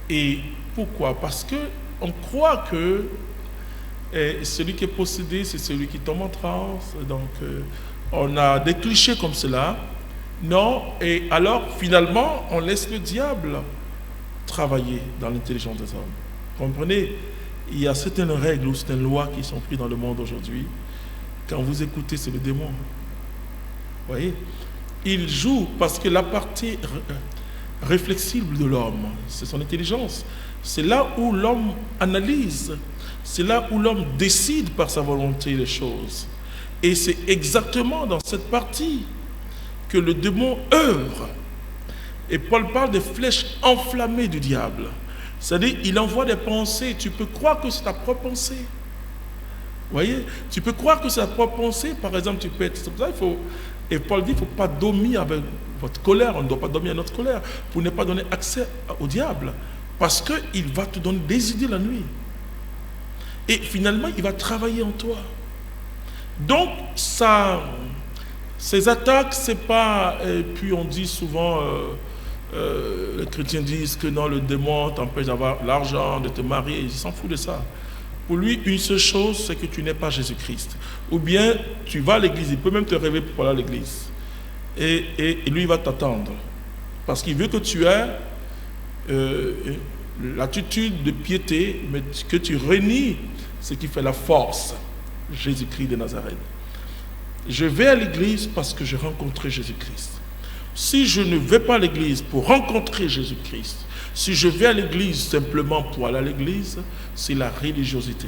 S2: Et pourquoi? Parce qu'on croit que celui qui est possédé, c'est celui qui tombe en transe. Donc, on a des clichés comme cela. Non, et alors finalement, on laisse le diable travailler dans l'intelligence des hommes. Comprenez, il y a certaines règles ou certaines lois qui sont prises dans le monde aujourd'hui. Quand vous écoutez, c'est le démon. Vous voyez, il joue parce que la partie réflexible de l'homme, c'est son intelligence. C'est là où l'homme analyse, c'est là où l'homme décide par sa volonté les choses. Et c'est exactement dans cette partie que le démon œuvre. Et Paul parle des flèches enflammées du diable. C'est-à-dire, il envoie des pensées. Tu peux croire que c'est ta propre pensée. Vous voyez, tu peux croire que c'est ta propre pensée. Par exemple, tu peux être... C'est pour ça, et Paul dit, il ne faut pas dormir avec votre colère. On ne doit pas dormir avec notre colère pour ne pas donner accès au diable. Parce qu'il va te donner des idées la nuit. Et finalement, il va travailler en toi. Donc, ces attaques, c'est pas... Et puis on dit souvent... les chrétiens disent que non, le démon t'empêche d'avoir l'argent, de te marier. Ils s'en foutent de ça. Pour lui, une seule chose, c'est que tu n'es pas Jésus-Christ. Ou bien, tu vas à l'église. Il peut même te rêver pour aller à l'église. Et lui, il va t'attendre. Parce qu'il veut que tu aies l'attitude de piété, mais que tu renies ce qui fait la force. Jésus-Christ de Nazareth. Je vais à l'église parce que j'ai rencontré Jésus-Christ. Si je ne vais pas à l'église pour rencontrer Jésus-Christ, si je vais à l'église simplement pour aller à l'église, c'est la religiosité.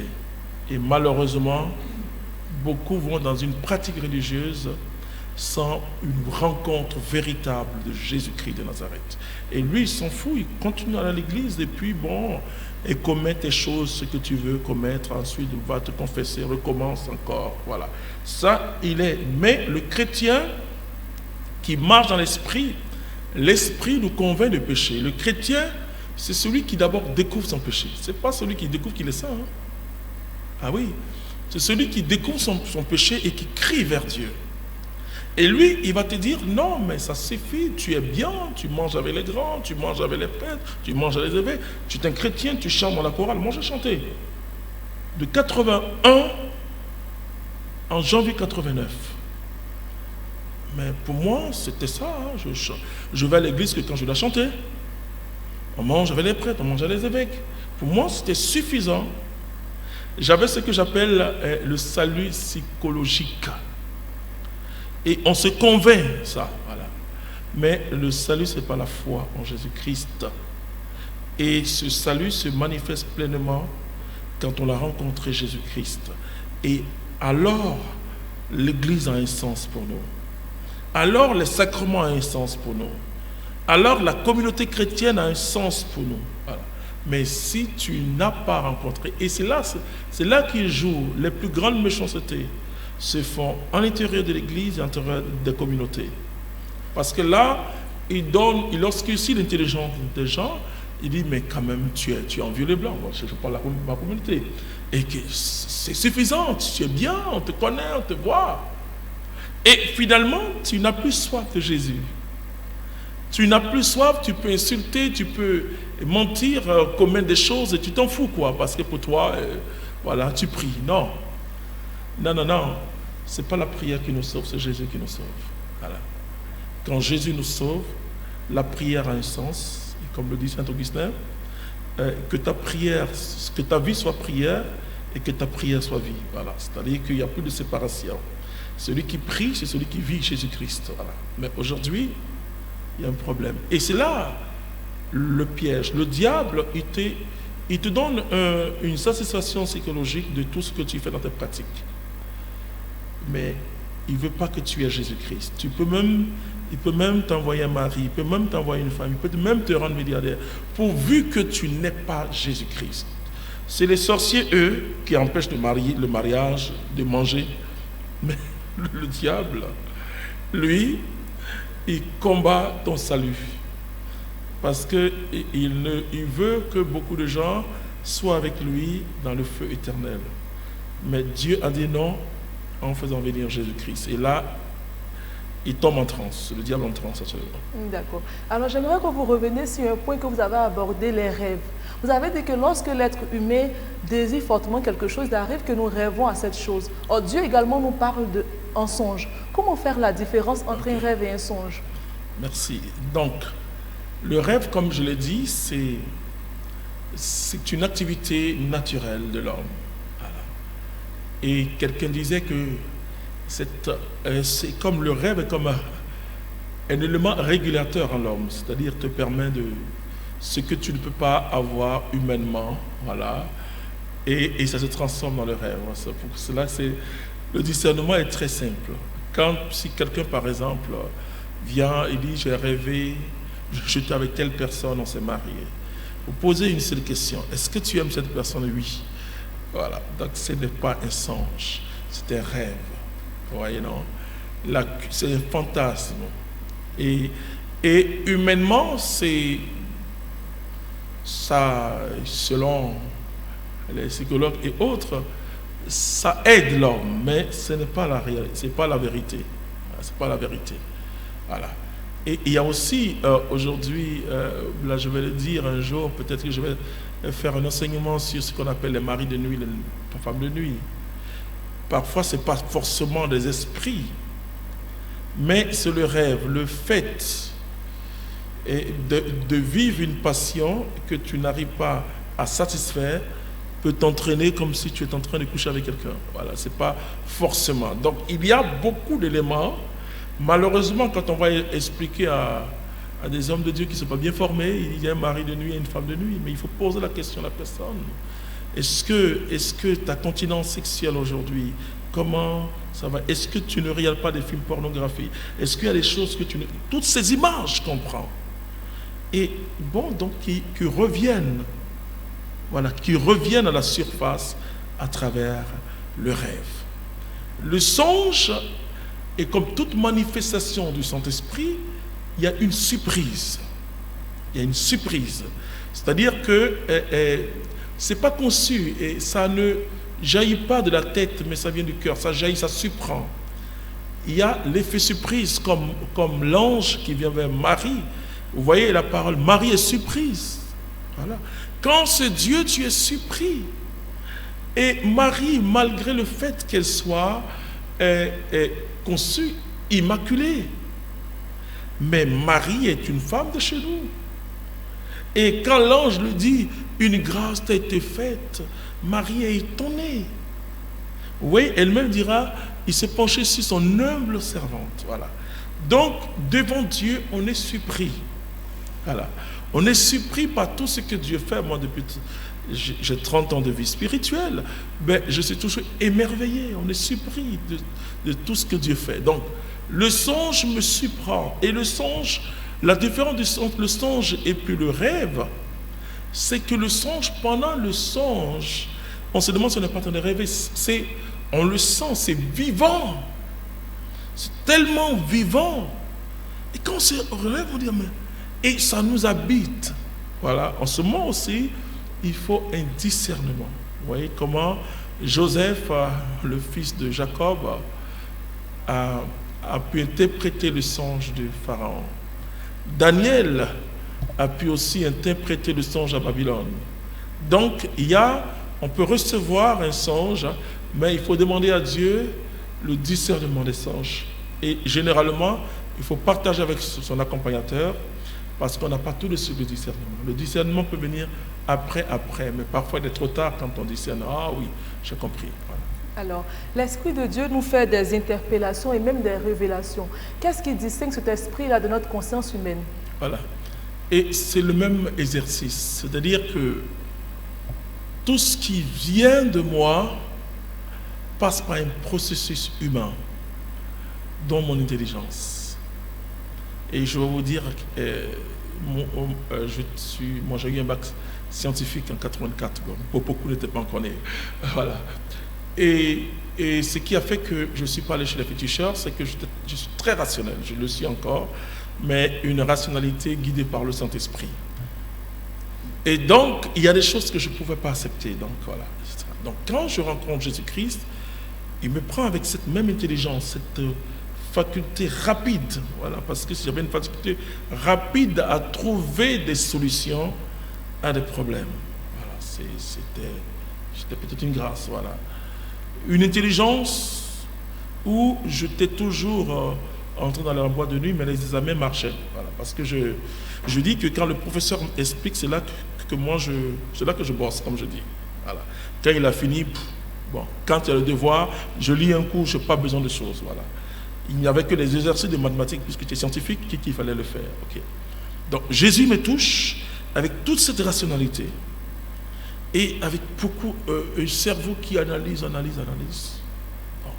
S2: Et malheureusement, beaucoup vont dans une pratique religieuse sans une rencontre véritable de Jésus-Christ de Nazareth. Et lui, il s'en fout, il continue à aller à l'église et puis bon, et commet tes choses, ce que tu veux commettre, ensuite il va te confesser, recommence encore, voilà. Ça, il est. Mais le chrétien qui marche dans l'esprit, l'esprit nous convainc de péché. Le chrétien, c'est celui qui d'abord découvre son péché. Ce n'est pas celui qui découvre qu'il est saint. Hein? Ah oui, c'est celui qui découvre son péché et qui crie vers Dieu. Et lui, il va te dire, non, mais ça suffit, tu es bien, tu manges avec les grands, tu manges avec les prêtres, tu manges avec les évêques, tu es un chrétien, tu chantes dans la chorale. Moi, j'ai chanté. De 81 en janvier 89. Mais pour moi, c'était ça. Hein. Je vais à l'église que quand je la chantais. On mange avec les prêtres, on mange avec les évêques. Pour moi, c'était suffisant. J'avais ce que j'appelle le salut psychologique. Et on se convainc, ça. Voilà. Mais le salut, ce n'est pas la foi en Jésus-Christ. Et ce salut se manifeste pleinement quand on a rencontré Jésus-Christ. Et alors, l'Église a un sens pour nous. Alors les sacrements ont un sens pour nous. Alors la communauté chrétienne a un sens pour nous. Voilà. Mais si tu n'as pas rencontré, et c'est là qu'ils jouent, les plus grandes méchancetés se font à l'intérieur de l'église et à l'intérieur des communautés. Parce que là, lorsqu'il suit l'intelligence des gens, il dit, mais quand même, tu es en violet blanc. Moi, je parle de ma communauté. Et que c'est suffisant, tu es bien, on te connaît, on te voit. Et finalement, tu n'as plus soif de Jésus. Tu n'as plus soif, tu peux insulter, tu peux mentir, commettre des choses et tu t'en fous, quoi. Parce que pour toi, voilà, tu pries. Non. Non. Ce n'est pas la prière qui nous sauve, c'est Jésus qui nous sauve. Voilà. Quand Jésus nous sauve, la prière a un sens. Et comme le dit Saint Augustin, que ta vie soit prière et que ta prière soit vie. Voilà. C'est-à-dire qu'il n'y a plus de séparation. Celui qui prie, c'est celui qui vit Jésus-Christ. Voilà. Mais aujourd'hui, il y a un problème. Et c'est là le piège. Le diable, il te donne une satisfaction psychologique de tout ce que tu fais dans tes pratiques. Mais il ne veut pas que tu aies Jésus-Christ. Il peut même t'envoyer un mari, il peut même t'envoyer une femme, il peut même te rendre milliardaire, pourvu que tu n'aies pas Jésus-Christ. C'est les sorciers, eux, qui empêchent le mariage, de manger. Mais le diable, lui, il combat ton salut. Parce qu'il veut que beaucoup de gens soient avec lui dans le feu éternel. Mais Dieu a dit non en faisant venir Jésus-Christ. Et là, il tombe en transe, le diable en transe absolument.
S1: D'accord. Alors j'aimerais que vous reveniez sur un point que vous avez abordé, les rêves. Vous avez dit que lorsque l'être humain désire fortement quelque chose, il arrive que nous rêvons à cette chose. Or, Dieu également nous parle d'un songe. Comment faire la différence entre un rêve et un songe?
S2: Merci. Donc, Le rêve, comme je l'ai dit, c'est une activité naturelle de l'homme. Voilà. Et quelqu'un disait que c'est comme le rêve est comme un élément régulateur en l'homme, c'est-à-dire te permet de ce que tu ne peux pas avoir humainement, voilà, et ça se transforme dans le rêve. Pour cela, le discernement est très simple. Si quelqu'un, par exemple, vient et dit, j'ai rêvé, j'étais avec telle personne, on s'est marié. Vous posez une seule question, est-ce que tu aimes cette personne? Oui. Voilà, donc ce n'est pas un songe, c'est un rêve. Vous voyez, non? C'est un fantasme. Et humainement, c'est ça, selon les psychologues et autres, ça aide l'homme, mais ce n'est pas la réalité, c'est pas la vérité. C'est pas la vérité. Voilà. Et il y a aussi, aujourd'hui, là je vais le dire un jour, peut-être que je vais faire un enseignement sur ce qu'on appelle les maris de nuit, les femmes de nuit. Parfois, ce n'est pas forcément des esprits, mais c'est le rêve, le fait de vivre une passion que tu n'arrives pas à satisfaire peut t'entraîner comme si tu étais en train de coucher avec quelqu'un. Voilà, c'est pas forcément. Donc, il y a beaucoup d'éléments. Malheureusement, quand on va expliquer à des hommes de Dieu qui ne sont pas bien formés, il y a un mari de nuit et une femme de nuit, mais il faut poser la question à la personne. Est-ce que ta continence sexuelle aujourd'hui, comment ça va? Est-ce que tu ne regardes pas des films pornographiques? Est-ce qu'il y a des choses que tu ne... Toutes ces images qu'on prend. Et bon, donc qui reviennent, voilà, qui reviennent à la surface à travers le rêve. Le songe, et comme toute manifestation du Saint-Esprit, il y a une surprise. Il y a une surprise. C'est-à-dire que ce n'est pas conçu et ça ne jaillit pas de la tête, mais ça vient du cœur. Ça jaillit, ça surprend. Il y a l'effet surprise, comme l'ange qui vient vers Marie. Vous voyez la parole, Marie est surprise. Voilà. Quand c'est Dieu, tu es surpris. Et Marie, malgré le fait qu'elle soit conçue immaculée, mais Marie est une femme de chez nous. Et quand l'ange lui dit, une grâce t'a été faite, Marie est étonnée. Oui, elle-même dira, il s'est penché sur son humble servante. Voilà. Donc, devant Dieu, on est surpris. Voilà. On est surpris par tout ce que Dieu fait. Moi, depuis j'ai 30 ans de vie spirituelle, mais je suis toujours émerveillé. On est surpris de tout ce que Dieu fait. Donc, le songe me surprend. Et le songe, la différence entre le songe et puis le rêve, c'est que le songe, pendant le songe, on se demande si on n'est pas en train de rêver. On le sent, c'est vivant. C'est tellement vivant. Et quand on se rêve, on dit, mais... Et ça nous habite. Voilà. En ce moment aussi, il faut un discernement. Vous voyez comment Joseph, le fils de Jacob, a pu interpréter le songe de Pharaon. Daniel a pu aussi interpréter le songe à Babylone. Donc, on peut recevoir un songe, mais il faut demander à Dieu le discernement des songes. Et généralement, il faut partager avec son accompagnateur, parce qu'on n'a pas tout de suite le discernement. Le discernement peut venir après, mais parfois il est trop tard quand on discerne. Ah oui, j'ai compris. Voilà.
S1: Alors, l'Esprit de Dieu nous fait des interpellations et même des révélations. Qu'est-ce qui distingue cet esprit-là de notre conscience humaine?
S2: Voilà. Et c'est le même exercice. C'est-à-dire que tout ce qui vient de moi passe par un processus humain, dont mon intelligence. Et je vais vous dire, j'ai eu un bac scientifique en 84, bon, beaucoup n'étaient pas encore nés. Voilà. Et ce qui a fait que je ne suis pas allé chez les féticheurs, c'est que je suis très rationnel, je le suis encore, mais une rationalité guidée par le Saint-Esprit. Et donc, il y a des choses que je ne pouvais pas accepter. Donc, voilà. Donc, quand je rencontre Jésus-Christ, il me prend avec cette même intelligence, cette faculté rapide, voilà, parce que j'avais une faculté rapide à trouver des solutions à des problèmes. Voilà, c'était peut-être une grâce, voilà. Une intelligence où j'étais toujours entrer dans la boîte de nuit, mais les examens marchaient. Voilà, parce que je dis que quand le professeur explique, c'est là que c'est là que je bosse, comme je dis. Voilà. Quand il a fini, bon, quand il y a le devoir, je lis un cours, je n'ai pas besoin de choses. Voilà. Il n'y avait que les exercices de mathématiques, puisque tu es scientifique, qu'il fallait le faire. Okay. Donc Jésus me touche avec toute cette rationalité et avec beaucoup un cerveau qui analyse. Bon.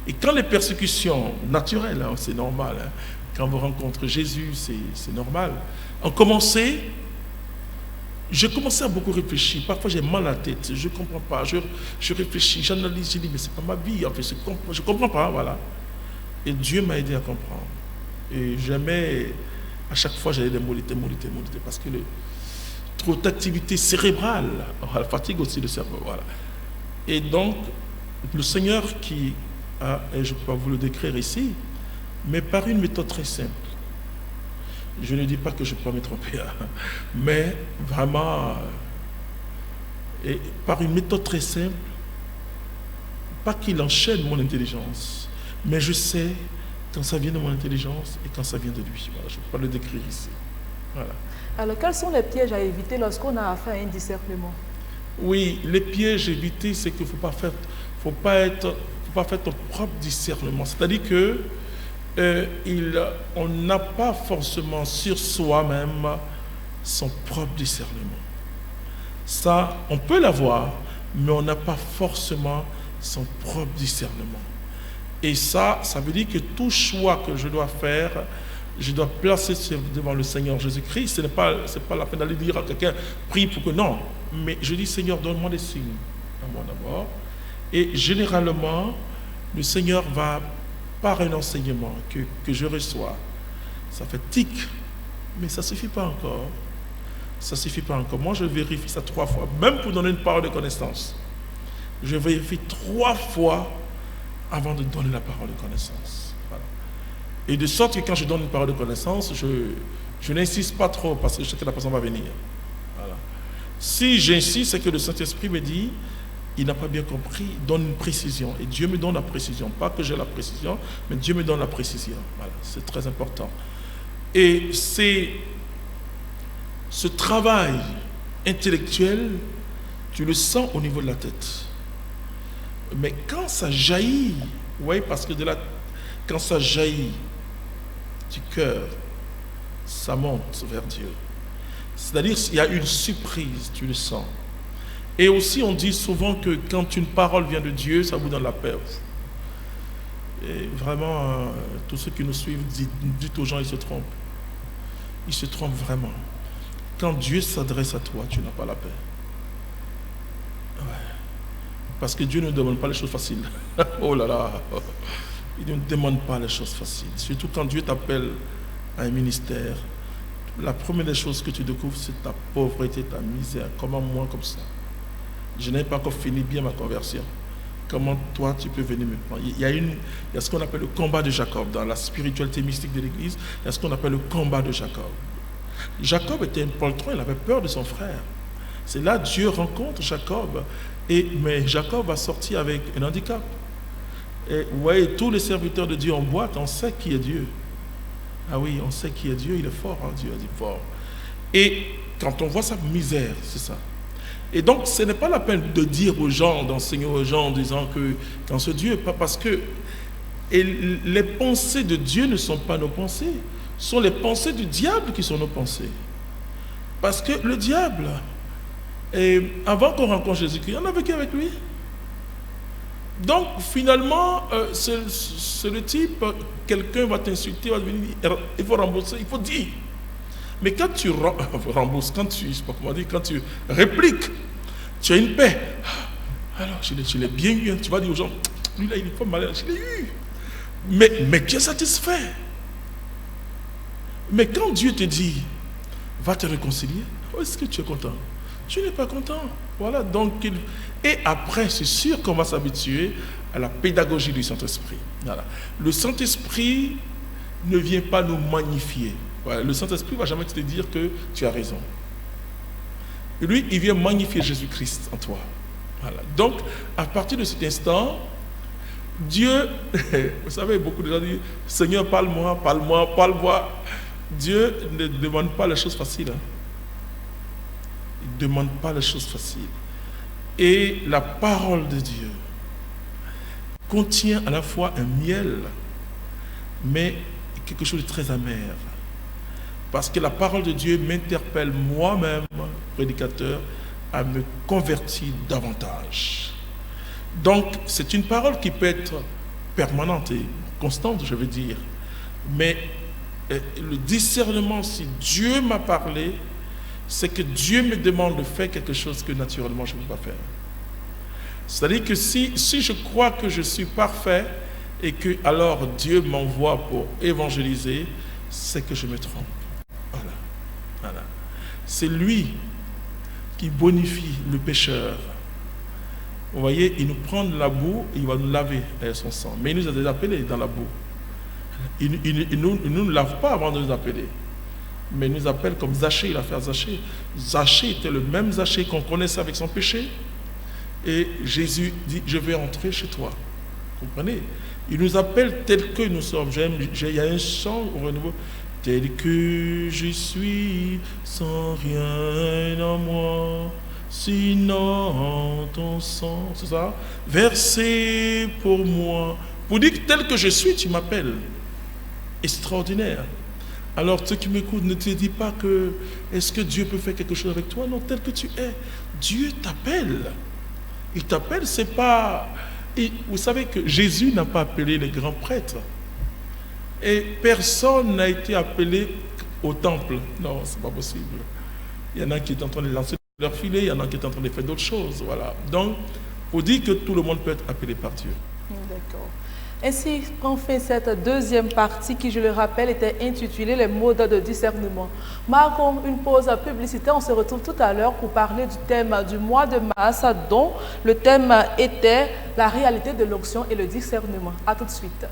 S2: Et quand les persécutions naturelles, hein, c'est normal, hein, quand vous rencontrez Jésus, c'est normal, ont commencé. Je commençais à beaucoup réfléchir. Parfois, j'ai mal à la tête. Je ne comprends pas. Je réfléchis, j'analyse. Je dis, mais ce n'est pas ma vie. En fait, je ne comprends pas. Voilà. Et Dieu m'a aidé à comprendre. Et jamais, à chaque fois, j'allais les moliter. Parce que trop d'activité cérébrale, elle fatigue aussi le cerveau. Voilà. Et donc, le Seigneur qui a, et je ne peux pas vous le décrire ici, mais par une méthode très simple. Je ne dis pas que je peux me tromper, hein, mais vraiment, et par une méthode très simple, pas qu'il enchaîne mon intelligence, mais je sais quand ça vient de mon intelligence et quand ça vient de lui. Voilà, je ne peux pas le décrire ici. Voilà.
S1: Alors, quels sont les pièges à éviter lorsqu'on a affaire à un discernement? Oui,
S2: les pièges à éviter, c'est qu'il ne faut pas faire ton propre discernement. C'est-à-dire que on n'a pas forcément sur soi-même son propre discernement. Ça, on peut l'avoir, mais on n'a pas forcément son propre discernement. Et ça veut dire que tout choix que je dois faire, je dois placer devant le Seigneur Jésus-Christ. Ce n'est pas la peine d'aller dire à quelqu'un, prie pour que non. Mais je dis, Seigneur, donne-moi des signes à moi d'abord. Et généralement, le Seigneur va, par un enseignement que je reçois, ça fait tic, mais ça ne suffit pas encore. Ça ne suffit pas encore. Moi, je vérifie ça 3 fois, même pour donner une parole de connaissance. Je vérifie 3 fois avant de donner la parole de connaissance. Voilà. Et de sorte que quand je donne une parole de connaissance, je n'insiste pas trop parce que je sais que la personne va venir. Voilà. Si j'insiste, c'est que le Saint-Esprit me dit, il n'a pas bien compris, donne une précision. Et Dieu me donne la précision. Pas que j'ai la précision, mais Dieu me donne la précision. Voilà, c'est très important. Et c'est ce travail intellectuel, tu le sens au niveau de la tête. Mais quand ça jaillit, oui, parce que quand ça jaillit du cœur, ça monte vers Dieu. C'est-à-dire qu'il y a une surprise, tu le sens. Et aussi, on dit souvent que quand une parole vient de Dieu, ça vous donne la paix. Et vraiment, tous ceux qui nous suivent, dites aux gens, ils se trompent. Ils se trompent vraiment. Quand Dieu s'adresse à toi, tu n'as pas la paix. Ouais. Parce que Dieu ne demande pas les choses faciles. Oh là là. Il ne demande pas les choses faciles. Surtout quand Dieu t'appelle à un ministère, la première des choses que tu découvres, c'est ta pauvreté, ta misère. Comment moi, comme ça? Je n'ai pas encore fini bien ma conversion. Comment toi, tu peux venir me prendre? Il y a ce qu'on appelle le combat de Jacob. Dans la spiritualité mystique de l'Église, il y a ce qu'on appelle le combat de Jacob. Jacob était un poltron, il avait peur de son frère. C'est là que Dieu rencontre Jacob. Mais Jacob va sortir avec un handicap. Et ouais, tous les serviteurs de Dieu en boîte, on sait qui est Dieu. Ah oui, on sait qui est Dieu, il est fort, hein, Dieu est fort. Et quand on voit sa misère, c'est ça. Et donc, ce n'est pas la peine de dire aux gens, d'enseigner aux gens en disant que quand ce Dieu, pas parce que les pensées de Dieu ne sont pas nos pensées, ce sont les pensées du diable qui sont nos pensées. Parce que le diable, avant qu'on rencontre Jésus-Christ, on a vécu avec lui. Donc, finalement, c'est le type, quelqu'un va t'insulter, va venir, il faut rembourser, il faut dire. Mais quand tu rembourses, quand tu répliques, tu as une paix. Alors, je l'ai bien eu, hein. Tu vas dire aux gens, lui là, il est pas malade, je l'ai eu. Mais tu es satisfait. Mais quand Dieu te dit, va te réconcilier, est-ce que tu es content? Tu n'es pas content. Voilà, donc, et après, c'est sûr qu'on va s'habituer à la pédagogie du Saint-Esprit. Voilà. Le Saint-Esprit ne vient pas nous magnifier. Voilà. Le Saint-Esprit ne va jamais te dire que tu as raison. Lui, il vient magnifier Jésus-Christ en toi. Voilà. Donc, à partir de cet instant, Dieu, vous savez, beaucoup de gens disent, Seigneur, parle-moi, parle-moi, parle-moi. Dieu ne demande pas les choses faciles. Il ne demande pas les choses faciles. Et la parole de Dieu contient à la fois un miel, mais quelque chose de très amer. Parce que la parole de Dieu m'interpelle moi-même, prédicateur, à me convertir davantage. Donc, c'est une parole qui peut être permanente et constante, je veux dire. Mais le discernement, si Dieu m'a parlé, c'est que Dieu me demande de faire quelque chose que naturellement je ne peux pas faire. C'est-à-dire que si je crois que je suis parfait et que alors Dieu m'envoie pour évangéliser, c'est que je me trompe. Voilà. C'est lui qui bonifie le pécheur. Vous voyez, il nous prend de la boue et il va nous laver avec son sang. Mais il nous a déjà appelés dans la boue. Il ne nous lave pas avant de nous appeler. Mais il nous appelle comme Zachée, l'affaire Zachée. Zachée était le même Zachée qu'on connaissait avec son péché. Et Jésus dit, je vais entrer chez toi. Vous comprenez? Il nous appelle tel que nous sommes. Il y a un chant au renouveau. Tel que je suis, sans rien en moi, sinon ton sang, c'est ça, versé pour moi. Pour dire que tel que je suis, tu m'appelles. Extraordinaire. Alors, ceux qui m'écoutent, ne te dis pas que est-ce que Dieu peut faire quelque chose avec toi? Non, tel que tu es. Dieu t'appelle. Il t'appelle, c'est pas... Et vous savez que Jésus n'a pas appelé les grands prêtres. Et personne n'a été appelé au temple. Non, c'est pas possible. Il y en a qui sont en train de lancer leur filet, il y en a qui sont en train de faire d'autres choses. Voilà. Donc, pour dire que tout le monde peut être appelé par Dieu.
S1: D'accord. Ainsi qu'on fait cette deuxième partie qui, je le rappelle, était intitulée « Les modes de discernement ». Marquons une pause publicitaire. On se retrouve tout à l'heure pour parler du thème du mois de mars, dont le thème était la réalité de l'onction et le discernement. A tout de suite.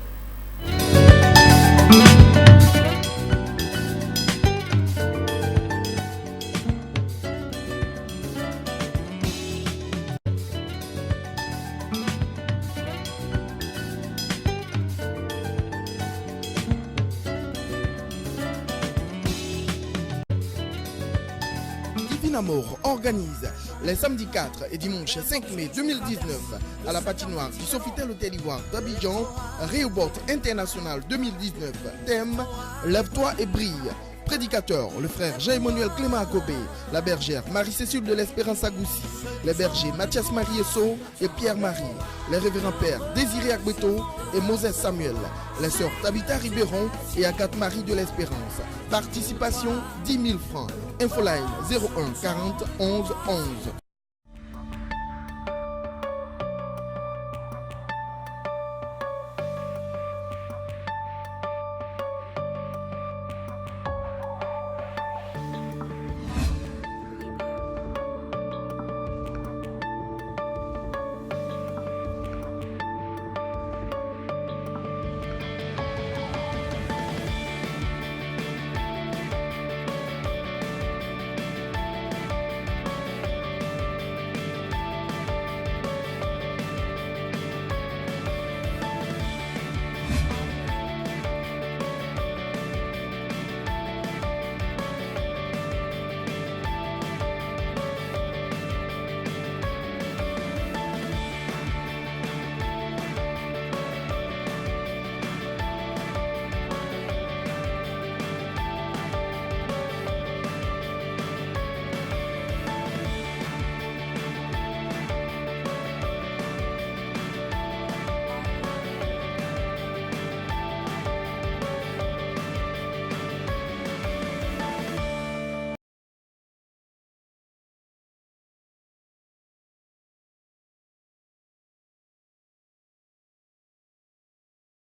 S3: Amour organise les samedis 4 et dimanche 5 mai 2019 à la patinoire du Sofitel Hôtel Ivoire d'Abidjan, Rehoboth International 2019, thème Lève-toi et brille. Prédicateur, le frère Jean-Emmanuel Clément Akobé, la bergère Marie-Cécile de l'Espérance Agoussi, les bergers Mathias Marie Esso et Pierre-Marie, les révérends pères Désiré Agbeto et Moses Samuel, les sœurs Tabitha Ribéron et Agathe Marie de l'Espérance. Participation 10 000 francs. Infoline 01 40 11 11.